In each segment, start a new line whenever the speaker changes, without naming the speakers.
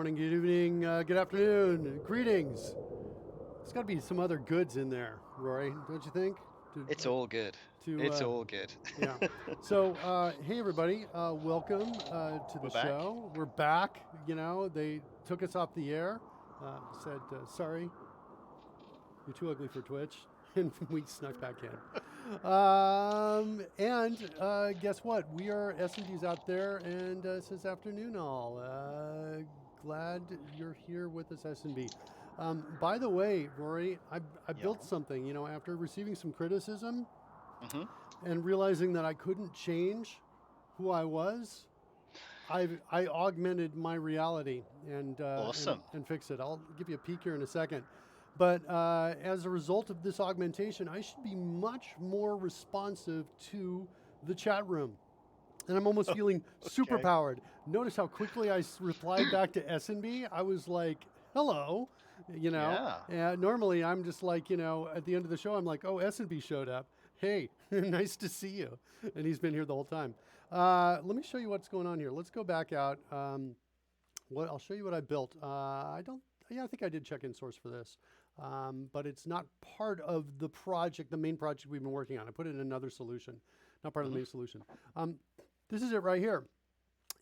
morning, good evening, good afternoon, greetings. There's got to be some other goods in there, Rory, don't you think?
It's all good.
To
It's all good.
yeah. So, hey everybody, welcome to the
We're back.
show. We're back. You know, they took us off the air, said sorry, you're too ugly for Twitch, and we snuck back in. And guess what? We are S&Ds out there, and it says afternoon all. Glad you're here with us, S&B. By the way, Rory, I built
Yeah.
something, you know, after receiving some criticism
hmm
and realizing that I couldn't change who I was. I augmented my reality
Awesome.
and fix it. I'll give you a peek here in a second. But as a result of this augmentation, I should be much more responsive to the chat room. And I'm almost feeling super
Okay.
powered. Notice how quickly I replied back to S&B. I was like, hello, you know.
Yeah.
Normally I'm just like, you know, at the end of the show, I'm like, oh, S&B showed up. Hey, nice to see you. And he's been here the whole time. Let me show you what's going on here. Let's go back out. I'll show you what I built. I don't. Yeah, I think I did check in source for this, but it's not part of the project, the main project we've been working on. I put it in another solution, not part of the
hmm
main solution. This is it right here.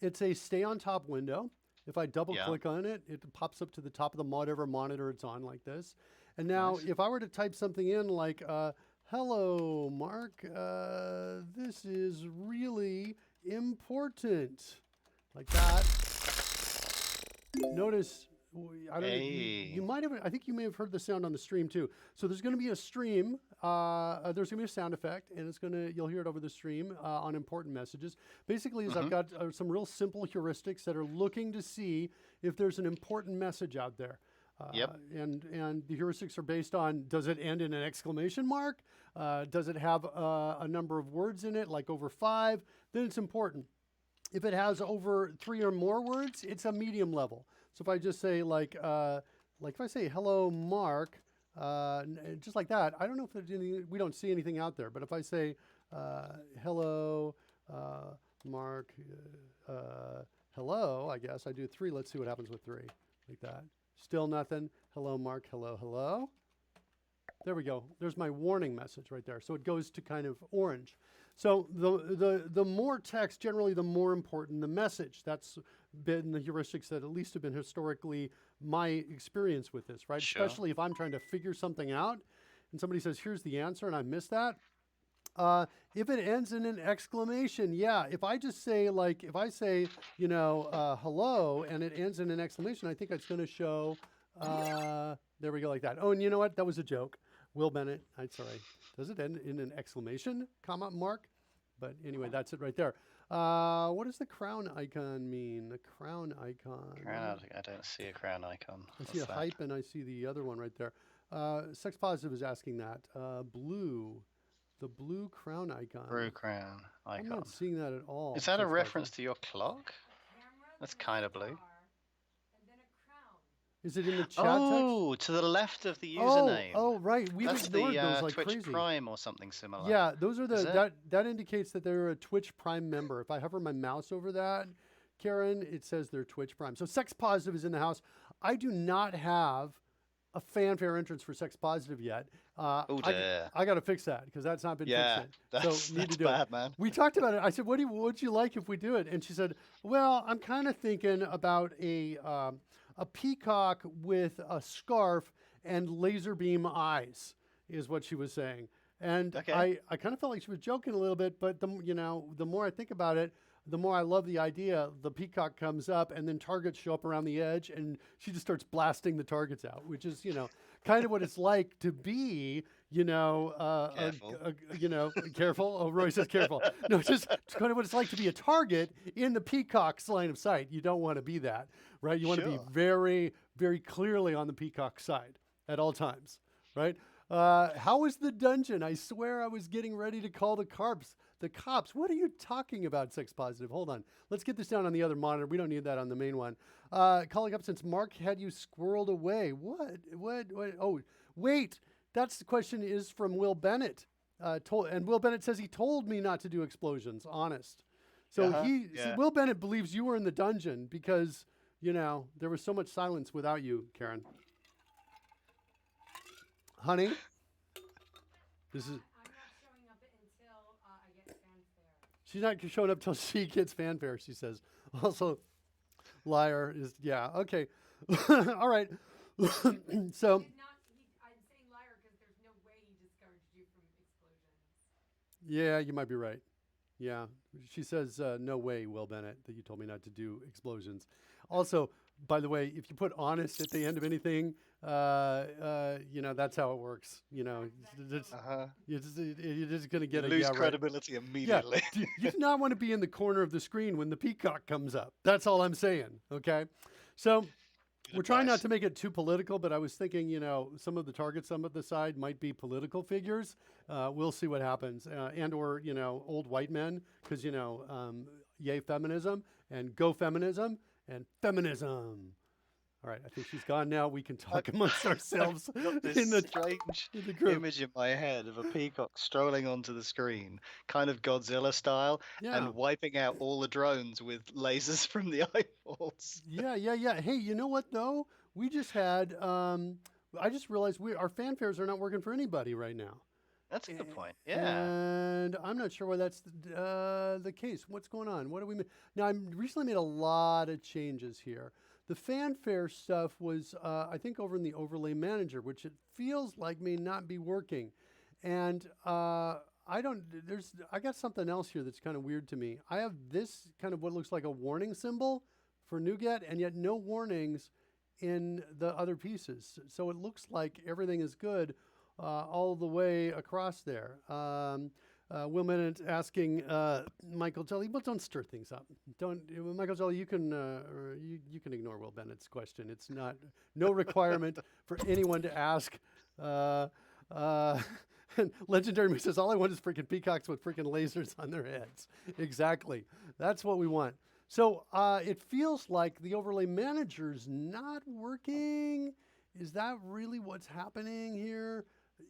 It's a stay on top window. If I double
Yeah.
click on it, it pops up to the top of the whatever monitor it's on like this. And now
Nice.
if I were to type something in like, hello, Mark, this is really important, like that. Notice, I don't know, you
Hey.
might have, I think you may have heard the sound on the stream too. So there's going to be a stream, there's going to be a sound effect, and you'll hear it over the stream on important messages. Basically, is I've
hmm
got some real simple heuristics that are looking to see if there's an important message out there.
Yep.
And the heuristics are based on, does it end in an exclamation mark? Does it have a number of words in it, like over 5? Then it's important. If it has over 3 or more words, it's a medium level. So if I just say like if I say hello, Mark, just like that, I don't know if there's any, we don't see anything out there. But if I say hello, Mark, hello, I guess I do 3. Let's see what happens with 3, like that. Still nothing. Hello, Mark. Hello, hello. There we go. There's my warning message right there. So it goes to kind of orange. So the more text, generally, the more important the message. That's been the heuristics that at least have been historically my experience with this, right?
Sure.
Especially if I'm trying to figure something out and somebody says, here's the answer, and I missed that. If it ends in an exclamation, yeah. If I just say, like, if I say, you know, hello, and it ends in an exclamation, I think it's going to show, there we go, like that. Oh, and you know what? That was a joke. Will Bennett, I'm sorry. Does it end in an exclamation, comma, mark? But anyway, that's it right there. What does the crown icon mean? The crown icon.
I don't see a crown icon.
I see
What's
a
that?
hype and I see the other one right there. Sex Positive is asking that. Blue, the blue crown
Brew
icon.
crown
I'm not
icon.
seeing that at all,
Is that a
Sex
reference
Positive.
to your clock? That's kind of blue.
Is it in the chat text?
Oh, to the left of the
Oh,
username.
oh, right. We've
That's the
ignored those like
Twitch
crazy.
Prime or something similar.
Yeah, those are
Is it?
that indicates that they're a Twitch Prime member. If I hover my mouse over that, Karen, it says they're Twitch Prime. So Sex Positive is in the house. I do not have a fanfare entrance for Sex Positive yet.
Oh dear.
I got to fix that because that's not been fixed
Yeah,
yet. So need to
that's
do it.
bad, man.
We talked about it. I said, what'd you like if we do it? And she said, well, I'm kind of thinking about a peacock with a scarf and laser beam eyes, is what she was saying. And
Okay.
I kind of felt like she was joking a little bit, but the more I think about it, the more I love the idea. The peacock comes up, and then targets show up around the edge, and she just starts blasting the targets out, which is kind of what it's like to be
Careful.
careful. Oh, Roy says careful. No, just kind of what it's like to be a target in the peacock's line of sight. You don't want to be that, right? You want to be
Sure.
very, very clearly on the peacock's side at all times, right? How was the dungeon? I swear I was getting ready to call the cops. The cops. What are you talking about, Sex Positive? Hold on. Let's get this down on the other monitor. We don't need that on the main one. Calling up since Mark had you squirreled away. What? Oh, wait. That's the question is from Will Bennett. And Will Bennett says he told me not to do explosions. Honest. So
Yeah.
Will Bennett believes you were in the dungeon because You know, there was so much silence without you, Karen. Honey, this is.
I'm not showing up until I get fanfare.
She's not showing up till she gets fanfare. She says. Also, liar is okay. All right. So.
I'm saying liar because there's no way he discouraged you from explosions.
Yeah, you might be right. Yeah, she says, no way, Will Bennett, that you told me not to do explosions. Also, by the way, if you put honest at the end of anything, you know, that's how it works. You know, you're just going to get
lose
right.
credibility immediately.
Yeah, you do not want to be in the corner of the screen when the peacock comes up. That's all I'm saying, okay? So we're trying not to make it too political, but I was thinking, you know, some of the targets on the side might be political figures. We'll see what happens. And or, you know, old white men, because, you know, yay feminism and go feminism and feminism. All right, I think she's gone now. We can talk amongst ourselves.
I've got this strange image in my head of a peacock strolling onto the screen, kind of Godzilla style, and wiping out all the drones with lasers from the eyeballs.
Yeah. Hey, you know what though? We just had. I just realized our fanfares are not working for anybody right now.
That's a good point. Yeah.
And I'm not sure why that's the case. What's going on? What do we mean? Now, I recently made a lot of changes here. The fanfare stuff was, I think, over in the overlay manager, which it feels like may not be working. And I got something else here that's kind of weird to me. I have this kind of what looks like a warning symbol for NuGet, and yet no warnings in the other pieces. So it looks like everything is good all the way across there. Will Bennett asking Michael Jelly, well, don't stir things up. Michael Jelly, you can ignore Will Bennett's question. It's no requirement for anyone to ask. And Legendary says, all I want is freaking peacocks with freaking lasers on their heads. Exactly. That's what we want. So it feels like the overlay manager's not working. Is that really what's happening here?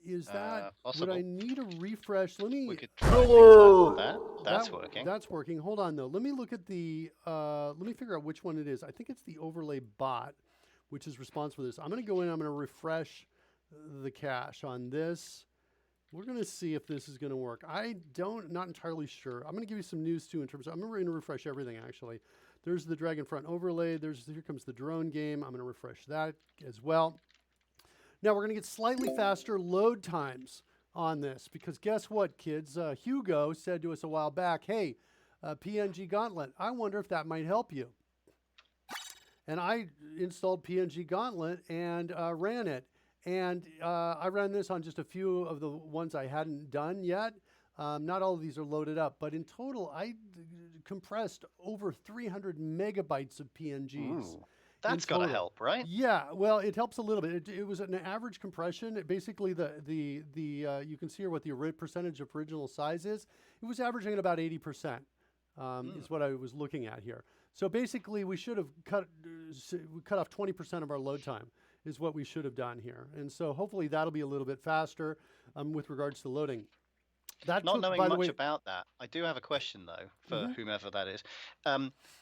Is that would I need a refresh? Let me.
We could try that. That's working.
That's working. Hold on though. Let me look at the. Let me figure out which one it is. I think it's the overlay bot, which is responsible for this. I'm going to go in. I'm going to refresh the cache on this. We're going to see if this is going to work. Not entirely sure. I'm going to give you some news too in terms of. I'm going to refresh everything actually. There's the Dragonfront overlay. Here comes the drone game. I'm going to refresh that as well. Now we're going to get slightly faster load times on this because guess what, kids? Hugo said to us a while back, hey, PNG Gauntlet, I wonder if that might help you. And I installed PNG Gauntlet and ran it. And I ran this on just a few of the ones I hadn't done yet. Not all of these are loaded up, but in total, I compressed over 300 megabytes of PNGs.
Ooh. That's got to help, right?
Yeah, well, it helps a little bit. It was an average compression. Basically, you can see here what the percentage of original size is. It was averaging at about 80%, is what I was looking at here. So basically, we should have cut off 20% of our load time is what we should have done here. And so hopefully that'll be a little bit faster with regards to loading.
Not knowing much about that, I do have a question though for whomever that is.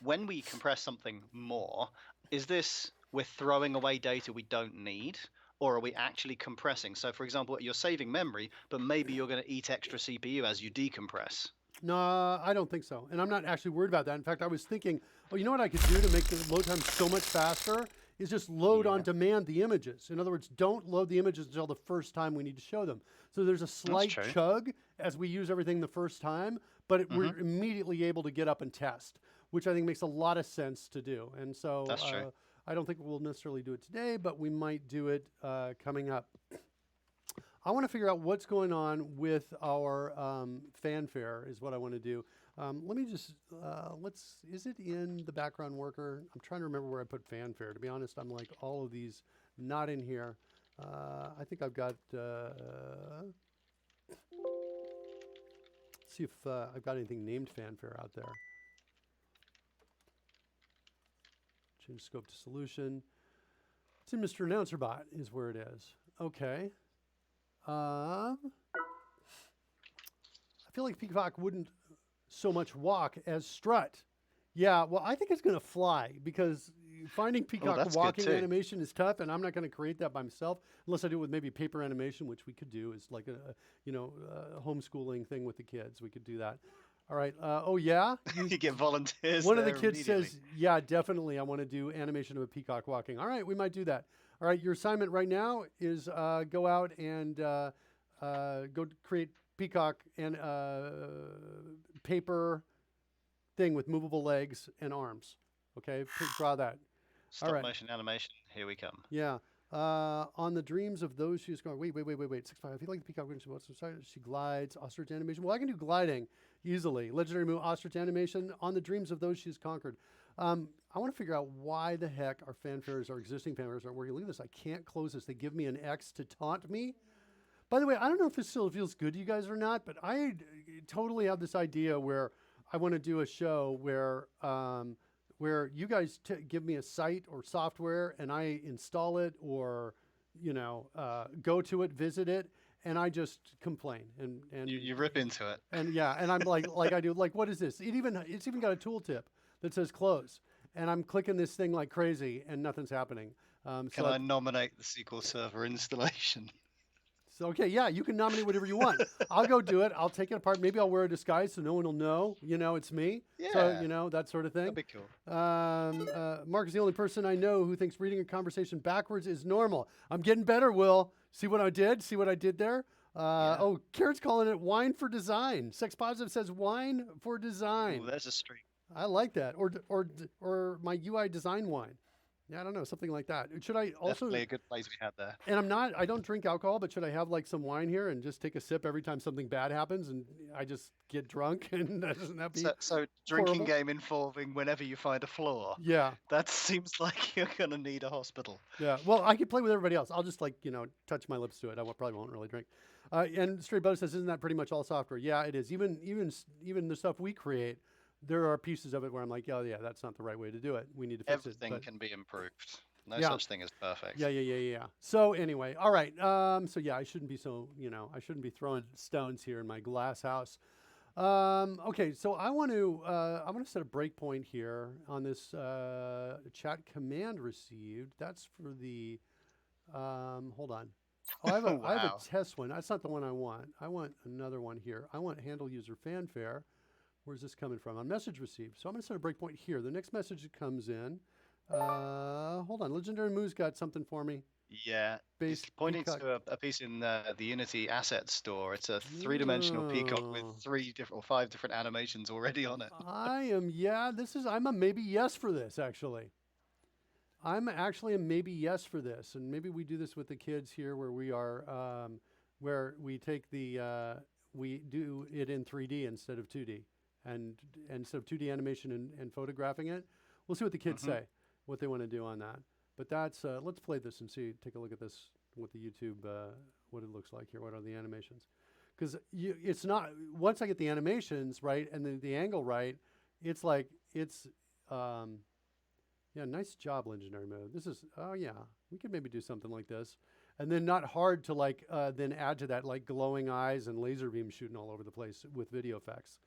When we compress something more, is this we're throwing away data we don't need, or are we actually compressing? So, for example, you're saving memory, but maybe you're going to eat extra CPU as you decompress.
No, I don't think so. And I'm not actually worried about that. In fact, I was thinking, you know what I could do to make the load time so much faster is just load on demand the images. In other words, don't load the images until the first time we need to show them. So there's a slight chug as we use everything the first time, but we're immediately able to get up and test, which I think makes a lot of sense to do. And so I don't think we'll necessarily do it today, but we might do it coming up. I want to figure out what's going on with our fanfare is what I want to do. Let me just, is it in the background worker? I'm trying to remember where I put fanfare. To be honest, I'm like all of these not in here. I think I've got, see if I've got anything named fanfare out there. Change scope to solution. It's in Mr. Announcer Bot is where it is. Okay. I feel like Peacock wouldn't so much walk as strut. Yeah, well, I think it's going to fly because finding peacock
that's good
walking
too.
animation is tough, and I'm not going to create that by myself unless I do it with maybe paper animation, which we could do is like a homeschooling thing with the kids. We could do that. All right. Oh yeah.
You get volunteers
One of the
there
kids
immediately.
says, "Yeah, definitely. I want to do animation of a peacock walking." All right, we might do that. All right, your assignment right now is go out and go create peacock and paper thing with movable legs and arms. Okay, draw that.
Stop
right.
motion animation. Here we come.
Yeah. On the dreams of those she's going. Wait. 6'5". I feel like the peacock when she glides. Ostrich animation. Well, I can do gliding easily. Legendary move ostrich animation. On the dreams of those she's conquered. I want to figure out why the heck our fanfares, our existing fanfares, aren't working. Look at this. I can't close this. They give me an X to taunt me. By the way, I don't know if this still feels good to you guys or not, but I totally have this idea where I want to do a show where you guys give me a site or software and I install it or, go to it, visit it, and I just complain and
You rip into it.
and yeah, and I'm like I do, like, what is this? It's even got a tooltip that says close, and I'm clicking this thing like crazy and nothing's happening.
Can I nominate the SQL Server installation?
So, okay, yeah, you can nominate whatever you want. I'll go do it. I'll take it apart. Maybe I'll wear a disguise so no one will know, it's me.
Yeah.
So, that sort of thing.
That'd be cool.
Mark is the only person I know who thinks reading a conversation backwards is normal. I'm getting better, Will. See what I did? See what I did there? Oh, Carrot's calling it wine for design. Sex Positive says wine for design.
Ooh, there's a streak.
I like that. Or my UI design wine. Yeah, I don't know, something like that. Should I also?
Definitely a good place we had there.
And I don't drink alcohol, but should I have like some wine here and just take a sip every time something bad happens and I just get drunk and that doesn't have to be
So drinking
horrible?
game involving whenever you find a flaw.
Yeah,
That seems like you're gonna need a hospital.
yeah. Well, I could play with everybody else. I'll just touch my lips to it. Probably won't really drink. And Straight Butter says, isn't that pretty much all software? Yeah, it is. Even the stuff we create, there are pieces of it where I'm like, oh yeah, that's not the right way to do it. We need to fix
Everything
it.
can be improved. No
Yeah.
such thing as perfect.
Yeah. So anyway, all right. So yeah, I shouldn't be I shouldn't be throwing stones here in my glass house. Okay, so I want to set a breakpoint here on this chat command received. That's for the hold on. Oh, I have
Wow.
a test one. That's not the one I want. I want another one here. I want handle user fanfare. Where's this coming from? On message received. So I'm going to set a breakpoint here. The next message that comes in. Hold on. Legendary Moo's got something for me.
Yeah,
Base
it's pointing
peacock.
to a piece in the Unity asset store. It's a three-dimensional peacock with
Oh.
5 different animations already on it.
I'm a maybe yes for this, actually. I'm actually a maybe yes for this. And maybe we do this with the kids here where we are, where we take we do it in 3D instead of 2D. And instead of 2D animation and photographing it, we'll see what the kids say, what they want to do on that. But that's let's play this and take a look at this, what the YouTube, what it looks like here. What are the animations? Because it's not, once I get the animations right and the angle right, it's like yeah, nice job, Legendary Mode. This is, oh yeah, we could maybe do something like this. And then not hard to then add to that, like glowing eyes and laser beams shooting all over the place with video effects,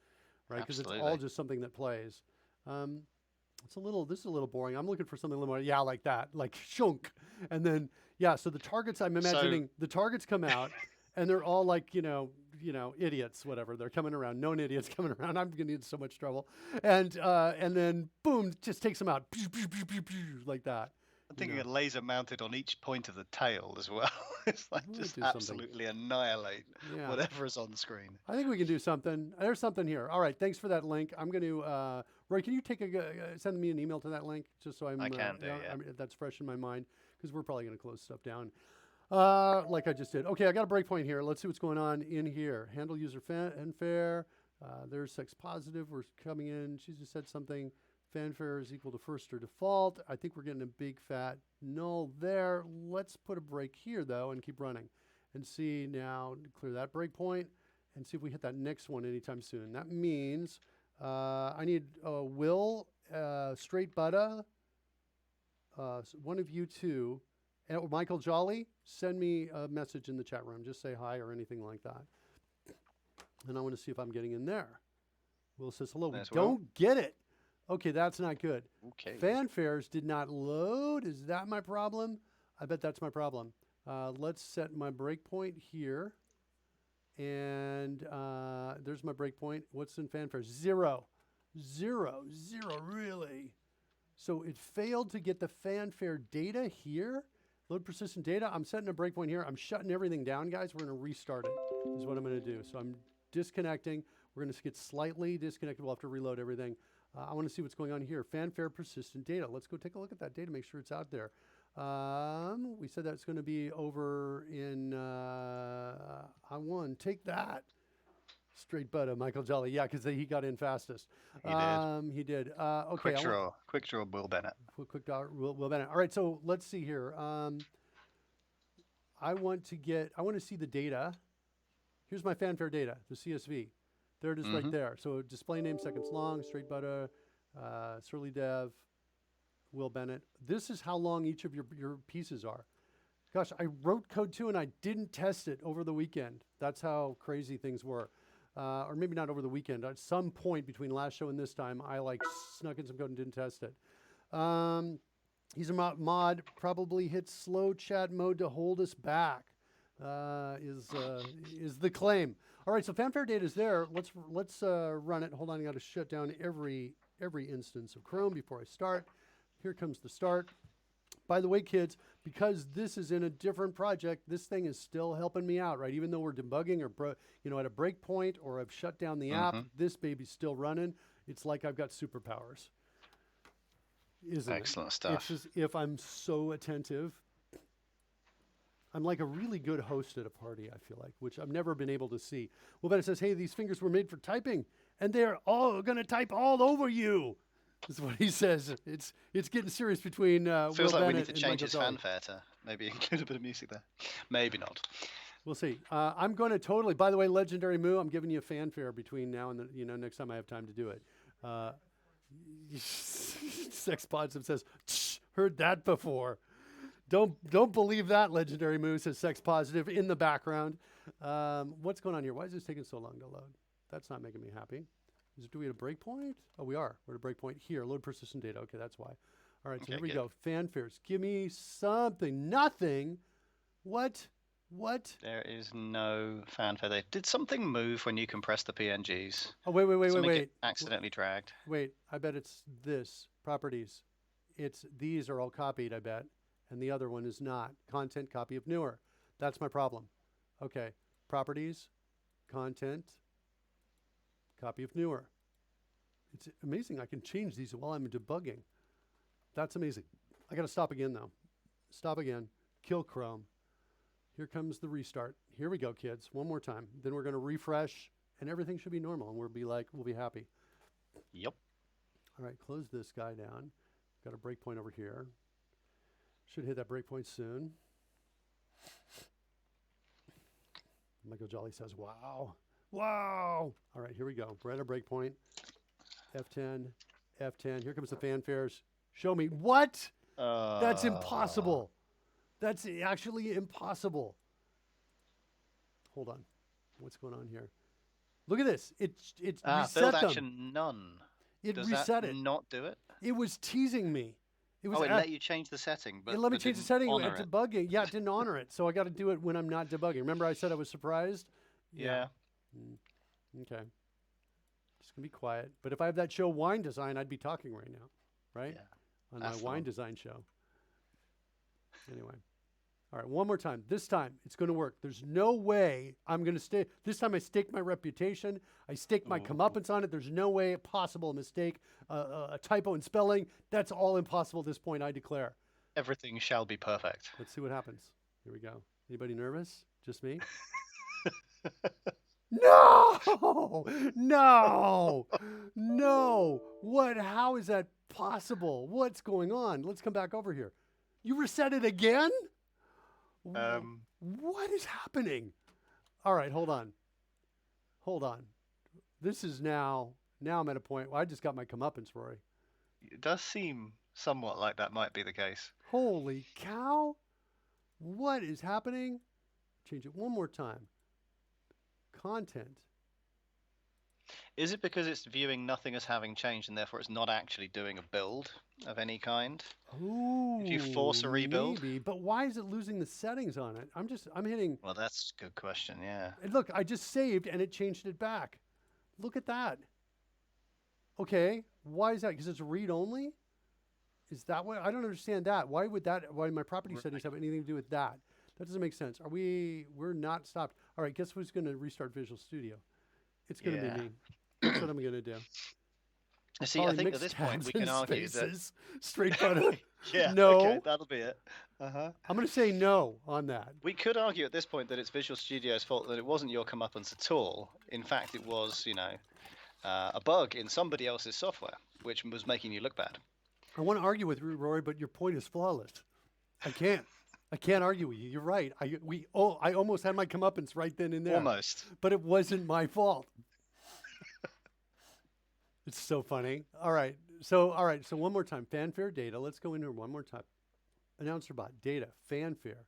right? Because it's all just something that plays. This is a little boring. I'm looking for something a little more, yeah, like that, like shunk. And then, yeah, so the targets, I'm imagining the targets come out and they're all like, idiots, whatever. They're coming around, known idiots coming around. I'm going to get in so much trouble. And then, boom, just takes them out, like that.
I'm thinking a laser mounted on each point of the tail as well. It's like just absolutely annihilate whatever is on the screen.
I think we can do something. There's something here. All right, thanks for that link. I'm going to, Roy, can you send me an email to that link just so I can do, that's fresh in my mind because we're probably going to close stuff down. Like I just did. Okay, I got a breakpoint here. Let's see what's going on in here. Handle user fanfare. There's sex positive. We're coming in. She just said something. Fanfare is equal to first or default. I think we're getting a big fat null there. Let's put a break here, though, and keep running. And see now, clear that breakpoint, and see if we hit that next one anytime soon. That means I need Will, Straight Butter, one of you two, and Michael Jolly, send me a message in the chat room. Just say hi or anything like that. And I want to see if I'm getting in there. Will says hello. We don't get it. Okay, that's not good.
Okay.
Fanfares did not load. Is that my problem? I bet that's my problem. Let's set my breakpoint here. And there's my breakpoint. What's in fanfares? 0. 0. 0, really? So it failed to get the fanfare data here. Load persistent data. I'm setting a breakpoint here. I'm shutting everything down, guys. We're going to restart it is what I'm going to do. So I'm disconnecting. We're going to get slightly disconnected. We'll have to reload everything. I want to see what's going on here. Fanfare persistent data. Let's go take a look at that data, make sure it's out there. We said that's going to be over in I1. Take that. Straight butter, Michael Jolly. Yeah, because he got in fastest.
He did.
He did. Okay.
Quick draw, Will Bennett.
Quick draw, Will Bennett. All right, so let's see here. I want to see the data. Here's my fanfare data, the CSV. There it is right there. So display name seconds long, straight butter, Surly Dev, Will Bennett. This is how long each of your pieces are. Gosh, I wrote code too and I didn't test it over the weekend. That's how crazy things were. Or maybe not over the weekend. At some point between last show and this time, I snuck in some code and didn't test it. He's a mod, probably hit slow chat mode to hold us back, is the claim. All right, so fanfare data is there. Let's run it. Hold on, I got to shut down every instance of Chrome before I start. Here comes the start. By the way, kids, because this is in a different project, this thing is still helping me out, right? Even though we're debugging or at a breakpoint or I've shut down the app, this baby's still running. It's like I've got superpowers. Isn't
Excellent
it?
stuff.
It's as if I'm so attentive. I'm like a really good host at a party, I feel like, which I've never been able to see. Well, then it says, hey, these fingers were made for typing, and they're all going to type all over you. Is what he says. It's getting serious between
Feels
Will
like
Bennett
we need to
and
change
Michael
his
Jolly.
fanfare to maybe include a bit of music there. Maybe not.
We'll see. I'm going to totally. By the way, Legendary Moo, I'm giving you a fanfare between now and next time I have time to do it. Sex Positive says, heard that before. Don't believe that, Legendary Moo, says Sex Positive in the background. What's going on here? Why is this taking so long to load? That's not making me happy. Do we have a breakpoint? Oh, we are. We're at a breakpoint here. Load persistent data. Okay, that's why. All right, so here we go. Fanfares. Give me something. Nothing. What?
There is no fanfare there. Did something move when you compressed the PNGs?
Oh, wait.
Accidentally dragged.
Wait, I bet it's this. Properties. These are all copied, I bet. And the other one is not. Content, copy of newer. That's my problem. Okay. Properties, content, copy of newer. It's amazing. I can change these while I'm debugging. That's amazing. I got to stop again, though. Stop again. Kill Chrome. Here comes the restart. Here we go, kids. One more time. Then we're going to refresh, and everything should be normal, and we'll be happy.
Yep.
All right, close this guy down. Got a breakpoint over here. Should hit that breakpoint soon. Michael Jolly says, wow. Wow. All right, here we go. We're at a breakpoint. F10, F10. Here comes the fanfares. Show me. What? That's impossible. That's actually impossible. Hold on. What's going on here? Look at this. It reset
build
them.
action none.
Does
reset
it.
Not do it?
It was teasing me. It
let you change the setting, but
it let me change the setting
honor
at debugging. Yeah, it didn't honor it, so I got to do it when I'm not debugging. Remember, I said I was surprised.
Yeah.
Okay. Just gonna be quiet. But if I have that show Wine Design, I'd be talking right now, right?
Yeah.
On my wine design show. Anyway. All right, one more time. This time, it's going to work. There's no way I'm going to stay. This time, I staked my reputation. I staked my comeuppance on it. There's no way possible mistake, a typo in spelling. That's all impossible at this point, I declare.
Everything shall be perfect.
Let's see what happens. Here we go. Anybody nervous? Just me? No! No! What? How is that possible? What's going on? Let's come back over here. You reset it again? What is happening? All right, hold on. This is now I'm at a point where I just got my comeuppance, Rory.
It does seem somewhat like that might be the case.
Holy cow. What is happening? Change it one more time. Content.
Is it because it's viewing nothing as having changed and therefore it's not actually doing a build of any kind?
Ooh,
If you force a rebuild?
maybe. But why is it losing the settings on it? I'm hitting.
Well, that's a good question, yeah.
And look, I just saved and it changed it back. Look at that. Okay, why is that? Because it's read only? Is that what? I don't understand that. Why would that? Why my property settings have anything to do with that? That doesn't make sense. We're not stopped. All right, guess who's going to restart Visual Studio? It's going to be me. That's what I'm going to do.
See, I think at this point we can argue that
straight button.
yeah,
no.
Okay, that'll be it.
I'm going to say no on that.
We could argue at this point that it's Visual Studio's fault, that it wasn't your comeuppance at all. In fact, it was, a bug in somebody else's software, which was making you look bad.
I want to argue with you, Rory, but your point is flawless. I can't argue with you. You're right. I almost had my comeuppance right then and there.
Almost.
But it wasn't my fault. It's so funny. All right. So one more time. Fanfare data. Let's go in here one more time. Announcer bot data fanfare.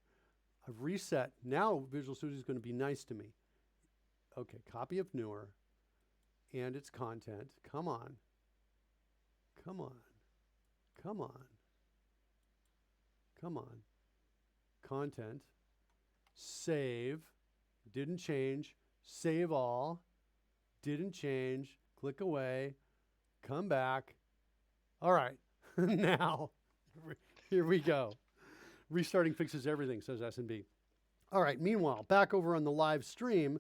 I've reset. Now Visual Studio is going to be nice to me. Okay. Copy of newer, and its content. Come on. Come on. Come on. Come on. Content. Save. Didn't change. Save all. Didn't change. Click away. Come back. All right. Now, here we go. Restarting fixes everything, says S&B. All right. Meanwhile, back over on the live stream,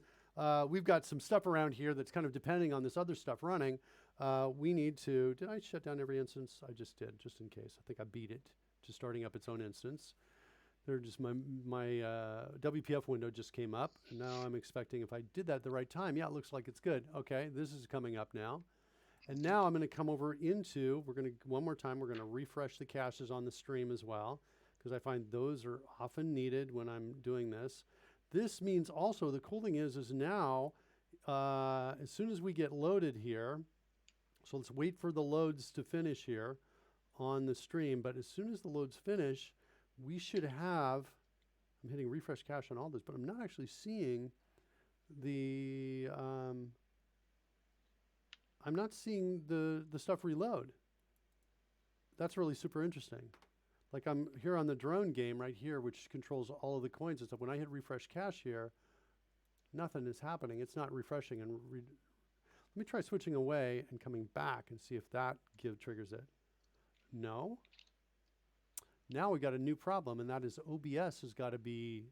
we've got some stuff around here that's kind of depending on this other stuff running. We need to, did I shut down every instance? I just did, just in case. I think I beat it to starting up its own instance. They're just my WPF window just came up. And now I'm expecting if I did that at the right time, yeah, it looks like it's good. Okay, this is coming up now. And now I'm going to come over into, one more time, we're going to refresh the caches on the stream as well, because I find those are often needed when I'm doing this. This means also, the cool thing is now, as soon as we get loaded here, so let's wait for the loads to finish here on the stream. But as soon as the loads finish, we should have, I'm hitting refresh cache on all this, but I'm not actually seeing the, I'm not seeing the stuff reload. That's really super interesting. Like I'm here on the drone game right here, which controls all of the coins and stuff. When I hit refresh cache here, nothing is happening. It's not refreshing. And let me try switching away and coming back and see if that triggers it. No. Now we got a new problem, and that is OBS has got to be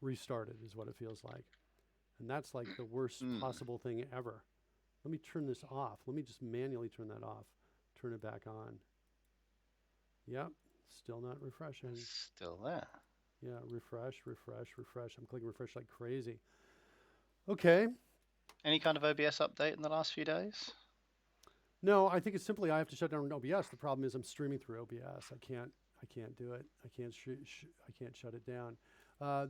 restarted, is what it feels like. And that's like the worst possible thing ever. Let me turn this off. Let me just manually turn that off. Turn it back on. Yep, still not refreshing.
Still there.
Yeah, refresh, refresh, refresh. I'm clicking refresh like crazy. Okay.
Any kind of OBS update in the last few days?
No, I think it's simply I have to shut down OBS. The problem is I'm streaming through OBS. I can't do it. I can't shut it down.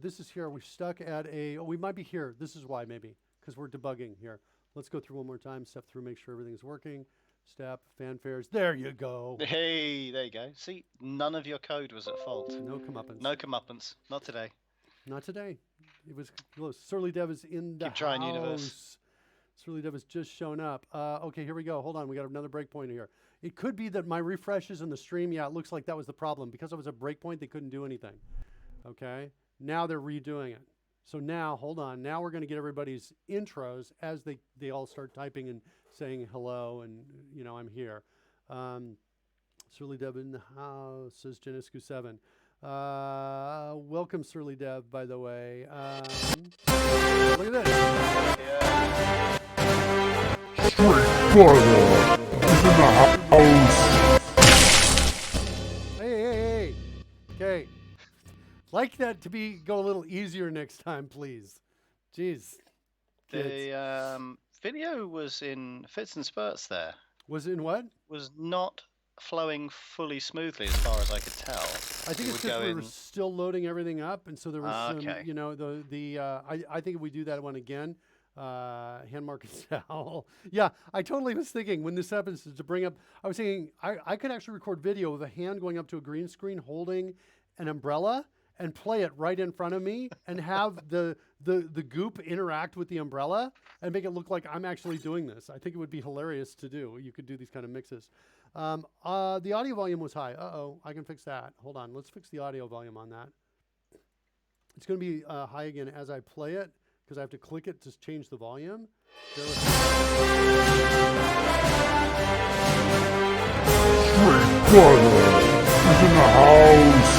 This is here. We're stuck at we might be here. This is why maybe, because we're debugging here. Let's go through one more time. Step through, make sure everything's working. Step, fanfares. There you go.
Hey, there you go. See, none of your code was at fault.
No comeuppance.
No comeuppance. Not today.
Not today. It was close. Surly Dev is in the
Keep trying,
house.
Universe.
Surly Dev has just shown up. Okay, here we go. Hold on. We got another breakpoint here. It could be that my refreshes in the stream, yeah, it looks like that was the problem. Because it was a breakpoint, they couldn't do anything. Okay? Now they're redoing it. So now, hold on. Now we're going to get everybody's intros as they all start typing and saying hello and, I'm here. Surly Dev in the house, says Genescu7. Welcome, Surly Dev, by the way. Look at this.
Yeah.
Hey. Okay. Like that to go a little easier next time, please. Jeez.
The video was in fits and spurts there.
Was it in what?
Was not flowing fully smoothly as far as I could tell.
I think it's because we were still loading everything up, and so there was some, I think if we do that one again, hand mark and Sal. Yeah, I totally was thinking when this happens to bring up, I was thinking I could actually record video of a hand going up to a green screen holding an umbrella, and play it right in front of me and have the goop interact with the umbrella and make it look like I'm actually doing this. I think it would be hilarious to do. You could do these kind of mixes. The audio volume was high. Uh-oh, I can fix that. Hold on, let's fix the audio volume on that. It's going to be high again as I play it because I have to click it to change the volume.
Straight butter is in the house.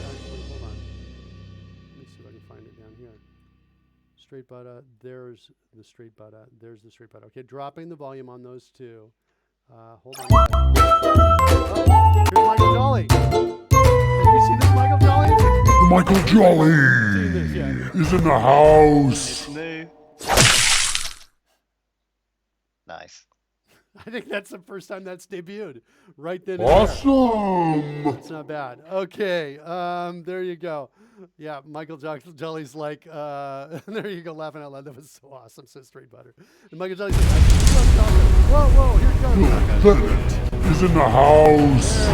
Actually, hold on. Let me see if I can find it down here. Straight butter. There's the straight butter. There's the straight butter. Okay, dropping the volume on those two. Hold on. Oh, here's Michael Jolly. Have you seen this Michael Jolly?
Michael Jolly is in the house.
It's new. Nice.
I think that's the first time that's debuted. Right then and there.
Awesome.
It's not bad. Okay, there you go. Yeah, Michael Jolly's like, there you go, laughing out loud. That was so awesome, says Straight Butter. And Michael Jolly's like, whoa, here it comes.
Bennett is in the house.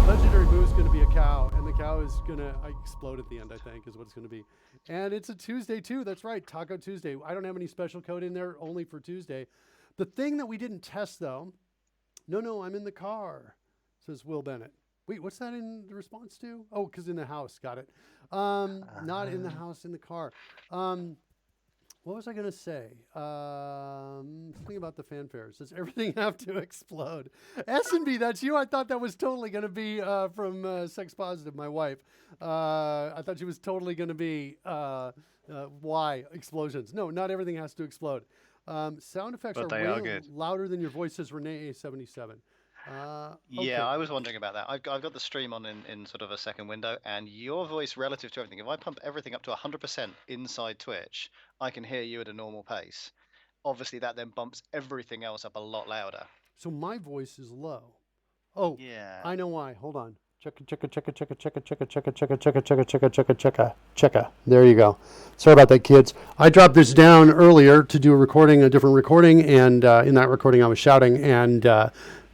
Legendary Moo's going to be a cow, and the cow is going to explode at the end, I think, is what it's going to be. And it's a Tuesday, too. That's right, Taco Tuesday. I don't have any special code in there, only for Tuesday. The thing that we didn't test, though, no, I'm in the car, says Will Bennett. Wait, what's that in the response to? Oh, because in the house, got it. Not in the house, in the car. What was I going to say? Something about the fanfares. Does everything have to explode? S&B, that's you? I thought that was totally going to be from Sex Positive, my wife. I thought she was totally going to be why explosions. No, not everything has to explode. Sound effects
But
are
they are
way
good.
louder than your voice, says Renee A77. Okay.
Yeah, I was wondering about that. I've got the stream on in sort of a second window, and your voice relative to everything, if I pump everything up to 100% inside Twitch, I can hear you at a normal pace. Obviously, that then bumps everything else up a lot louder.
So my voice is low. Oh,
Yeah.
I know why. Hold on. Checka. There you go. Sorry about that, kids. I dropped this down earlier to do a different recording, and in that recording I was shouting, and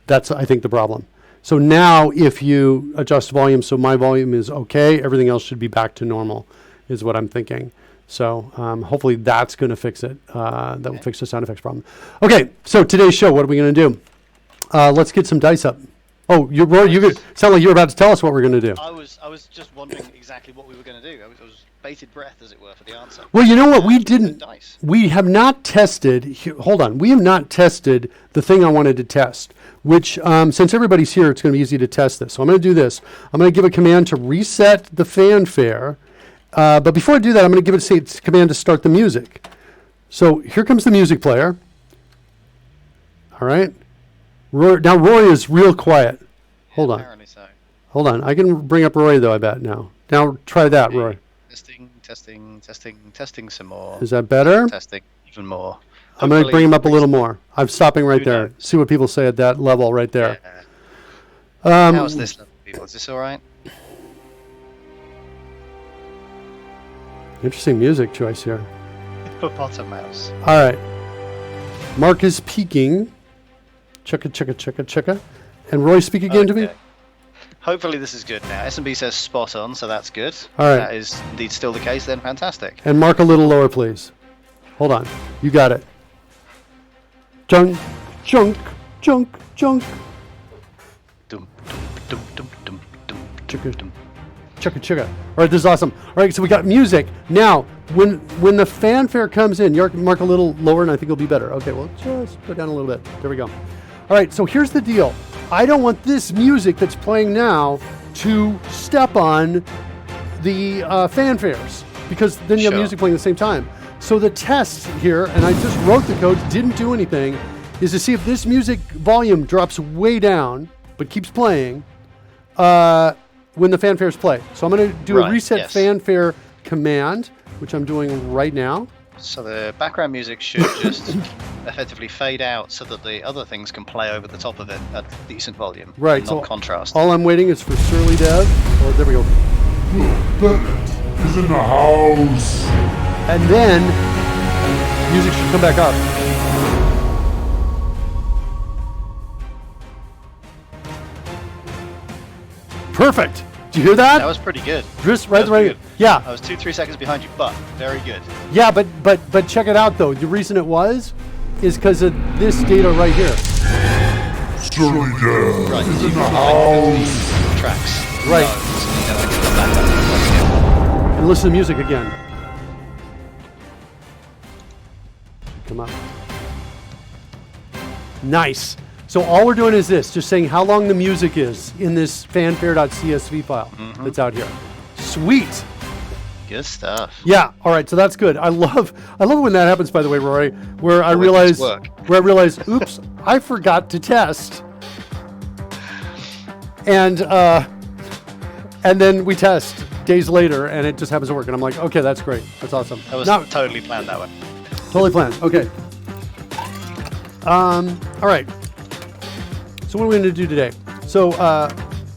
that's, I think, the problem. So now if you adjust volume so my volume is okay, everything else should be back to normal, is what I'm thinking. So hopefully that's going to fix it. That will fix the sound effects problem. Okay, so today's show, what are we going to do? Let's get some dice up. Oh, you sound like you were about to tell us what we're going to do.
I was just wondering exactly what we were going to do. I was bated breath, as it were, for the answer.
Well, you know what? We didn't.
Dice.
We have not tested. Hold on. We have not tested the thing I wanted to test, which since everybody's here, it's going to be easy to test this. So I'm going to do this. I'm going to give a command to reset the fanfare. But before I do that, I'm going to give it a command to start the music. So here comes the music player. All right. Now Roy is real quiet. Hold on.
Apparently so.
Hold on. I can bring up Roy, though, I bet, now. Now try that, Roy.
Testing some more.
Is that better?
Testing even more.
I'm going to bring him up a little
Hopefully-
more. I'm stopping right
Who
there.
knows?
See what people say at that level right there.
Yeah. How's this level, people? Is this all right?
Interesting music choice here.
Bottom mouse.
All right. Mark is peaking. Checka. And Roy, speak again to me.
Okay. Hopefully this is good now. S&B says spot on, so that's good.
All right.
That is indeed still the case, then fantastic.
And Mark a little lower, please. Hold on. You got it. Junk.
Dum, dum, dum, dum, dum, dum.
Chicka. All right, this is awesome. All right, so we got music. Now, when the fanfare comes in, Mark a little lower, and I think it'll be better. Okay, well, just go down a little bit. There we go. All right, so here's the deal. I don't want this music that's playing now to step on the fanfares, because then you have
Sure.
music playing at the same time. So the test here, and I just wrote the code, didn't do anything, is to see if this music volume drops way down, but keeps playing, when the fanfares play. So I'm going to do a
Right,
reset
yes.
fanfare command, which I'm doing right now.
So the background music should just effectively fade out so that the other things can play over the top of it at decent volume.
Right,
Not
so
contrast.
All I'm waiting is for Surly Dev. Oh, there we go.
Bennett is in the house.
And then music should come back up. Perfect. Did you hear that?
That was pretty good.
Just
That was pretty good.
Yeah.
I was 2-3 seconds behind you, but very good.
Yeah, but check it out though. The reason it was is because of this data right here.
Surely death
Right.
is
You
in the
got like all
house.
these tracks.
Right.
Notes, you know, I can go back up.
And listen to music again. Come on. Nice. So all we're doing is this, just saying how long the music is in this fanfare.csv file that's out here. Sweet.
Good stuff.
Yeah. All right. So that's good. I love when that happens. By the way, Rory, where I
Always
realize, oops, I forgot to test, and then we test days later, and it just happens to work, and I'm like, okay, that's great. That's awesome.
That was totally planned that way.
Totally planned. Okay. All right. So what are we going to do today? So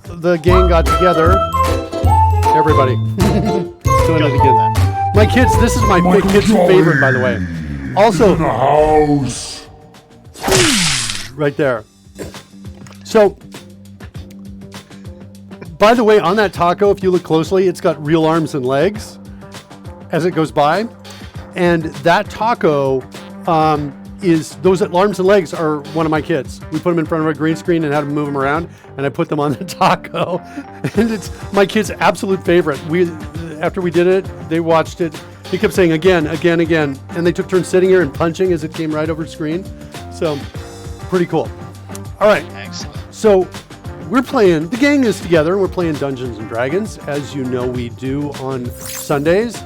the gang got together. Everybody. Doing it again. My kids, this is my kids' favorite, by the way. Also,
In the house.
right there. So, by the way, on that taco, if you look closely, it's got real arms and legs as it goes by. And that taco those arms and legs are one of my kids. We put them in front of a green screen and had them move them around, and I put them on the taco. And it's my kid's absolute favorite. After we did it, they watched it. He kept saying again, again, again. And they took turns sitting here and punching as it came right over the screen. So, pretty cool. All right.
Excellent.
So, the gang is together, and we're playing Dungeons and Dragons, as you know we do on Sundays.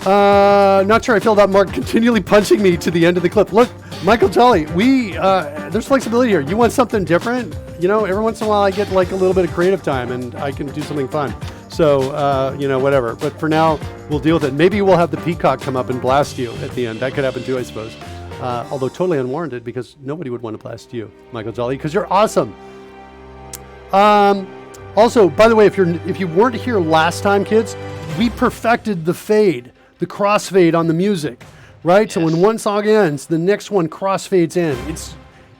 Not sure I feel about Mark continually punching me to the end of the clip. Look, Michael Jolly, there's flexibility here. You want something different? You know, every once in a while I get like a little bit of creative time and I can do something fun. So, whatever. But for now, we'll deal with it. Maybe we'll have the peacock come up and blast you at the end. That could happen too, I suppose. Although totally unwarranted because nobody would want to blast you, Michael Jolly, because you're awesome. Also, by the way, if you weren't here last time, kids, we perfected the fade. The crossfade on the music, right? Yes. So when one song ends, the next one crossfades in.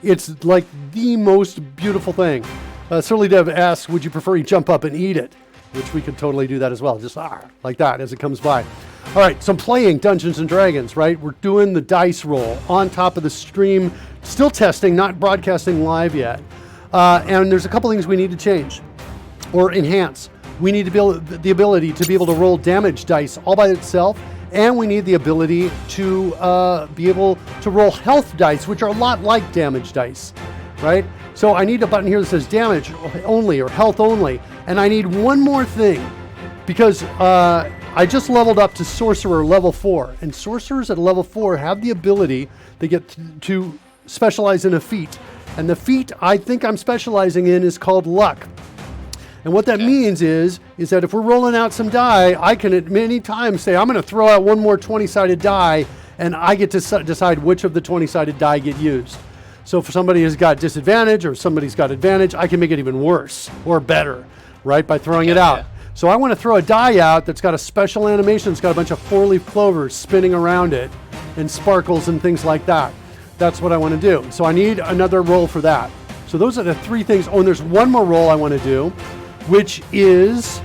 It's like the most beautiful thing. Surly Dev asks, would you prefer you jump up and eat it? Which we could totally do that as well, just like that as it comes by. All right, so I'm playing Dungeons and Dragons, right? We're doing the dice roll on top of the stream, still testing, not broadcasting live yet. And there's a couple things we need to change or enhance. We need to build the ability to be able to roll damage dice all by itself, and we need the ability to be able to roll health dice, which are a lot like damage dice, right? So I need a button here that says damage only or health only, and I need one more thing because I just leveled up to Sorcerer level 4, and Sorcerers at level 4 have the ability to get to specialize in a feat, and the feat I think I'm specializing in is called Luck. And what that means is that if we're rolling out some die, I can at many times say, I'm going to throw out one more 20-sided die, and I get to decide which of the 20-sided die get used. So if somebody has got disadvantage or somebody's got advantage, I can make it even worse or better, right, by throwing it out. So I want to throw a die out that's got a special animation. It's got a bunch of four-leaf clovers spinning around it and sparkles and things like that. That's what I want to do. So I need another roll for that. So those are the three things. Oh, and there's one more roll I want to do, which is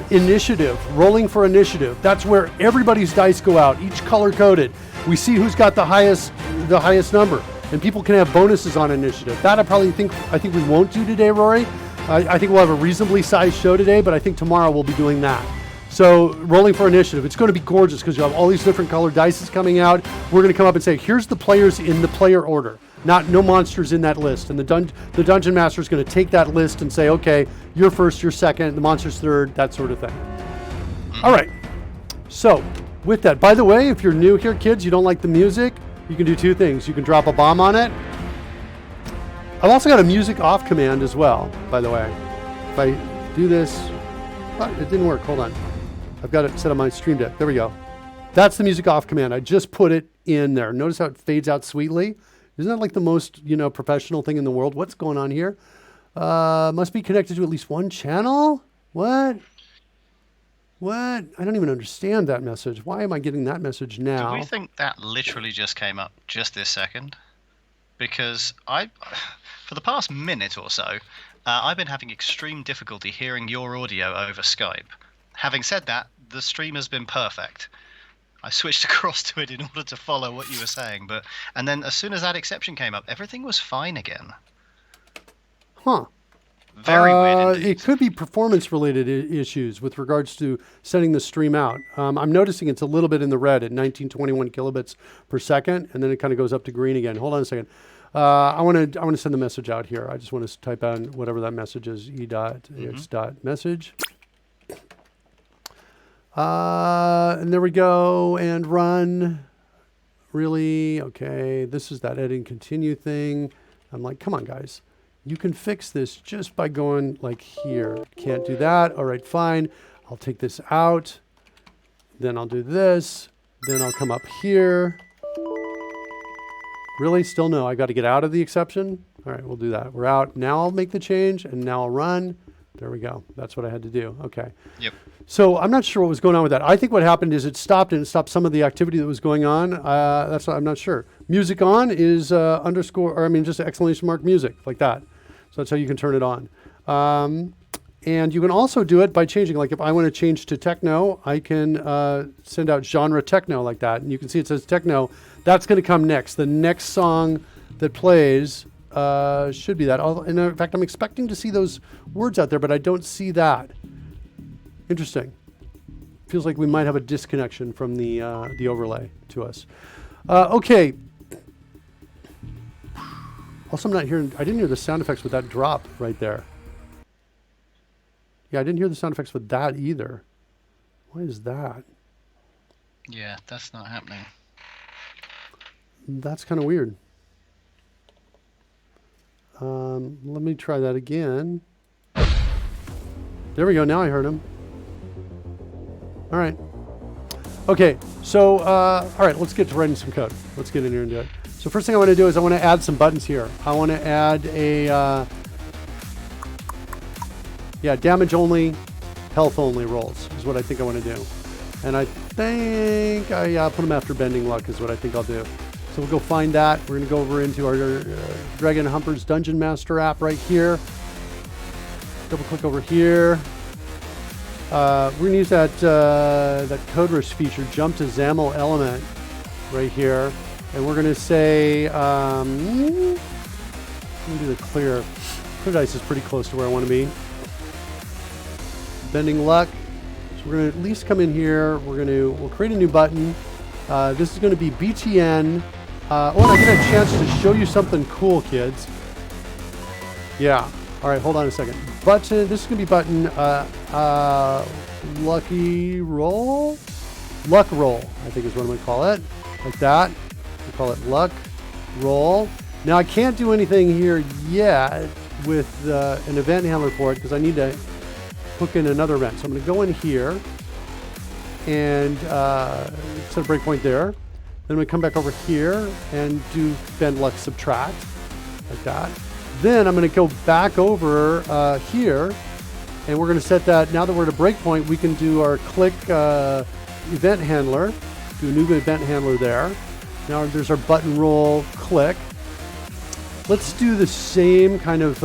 initiative, rolling for initiative. That's where everybody's dice go out, each color-coded. We see who's got the highest number, and people can have bonuses on initiative. That I think we won't do today, Rory. I think we'll have a reasonably sized show today, but I think tomorrow we'll be doing that. So rolling for initiative, it's going to be gorgeous because you have all these different colored dice coming out. We're going to come up and say, here's the players in the player order. No monsters in that list. And the dungeon master is going to take that list and say, okay, you're first, you're second, the monster's third, that sort of thing. All right. So with that, by the way, if you're new here, kids, you don't like the music, you can do two things. You can drop a bomb on it. I've also got a music off command as well, by the way. If I do this, it didn't work. Hold on. I've got it set on my stream deck. There we go. That's the music off command. I just put it in there. Notice how it fades out sweetly. Isn't that like the most, professional thing in the world? What's going on here? Must be connected to at least one channel? What? I don't even understand that message. Why am I getting that message now?
Do we think that literally just came up just this second? Because for the past minute or so, I've been having extreme difficulty hearing your audio over Skype. Having said that, the stream has been perfect. I switched across to it in order to follow what you were saying, and then as soon as that exception came up, everything was fine again.
Huh.
Very weird indeed.
It could be performance-related issues with regards to sending the stream out. I'm noticing it's a little bit in the red at 1921 kilobits per second, and then it kind of goes up to green again. Hold on a second. I want to send the message out here. I just want to type in whatever that message is. Message. And there we go. And run. Really? Okay. This is that edit and continue thing. I'm like, come on, guys. You can fix this just by going like here. Can't do that. All right, fine. I'll take this out. Then I'll do this. Then I'll come up here. Really? Still no. I got to get out of the exception. All right, we'll do that. We're out. Now I'll make the change, and now I'll run. There we go. That's what I had to do. Okay.
Yep.
So I'm not sure what was going on with that. I think what happened is it stopped some of the activity that was going on. I'm not sure. Music on is just exclamation mark music like that. So that's how you can turn it on. And you can also do it by changing. Like if I want to change to techno, I can send out genre techno like that. And you can see it says techno. That's going to come next. The next song that plays should be that. And in fact, I'm expecting to see those words out there, but I don't see that. Interesting. Feels like we might have a disconnection from the overlay to us. Okay. Also, I'm not hearing. I didn't hear the sound effects with that drop right there. Yeah, I didn't hear the sound effects with that either. Why is that?
Yeah, that's not happening.
That's kind of weird. Let me try that again. There we go. Now I heard him. All right. Okay. So, all right, let's get to writing some code. Let's get in here and do it. So first thing I want to do is I want to add some buttons here. I want to add a, damage only, health only rolls is what I think I want to do. And I think I put them after bending luck is what I think I'll do. So we'll go find that. We're going to go over into our Dragon Humper's Dungeon Master app right here. Double click over here. We're going to use that CodeRushed feature, jump to XAML element right here. And we're going to say, let me do the clear. Clear dice is pretty close to where I want to be. Bending luck. So we're going to at least come in here. We'll create a new button. This is going to be BTN. And I get a chance to show you something cool, kids. Yeah. All right, hold on a second. Button, this is going to be button lucky roll? Luck roll, I think is what I'm going to call it. Like that. We call it luck roll. Now I can't do anything here yet with an event handler for it because I need to hook in another event. So I'm going to go in here and set a breakpoint there. Then we come back over here and do bend luck subtract like that. Then I'm going to go back over here and we're going to set that. Now that we're at a breakpoint, we can do our click event handler. Do a new event handler there. Now there's our button roll click. Let's do the same kind of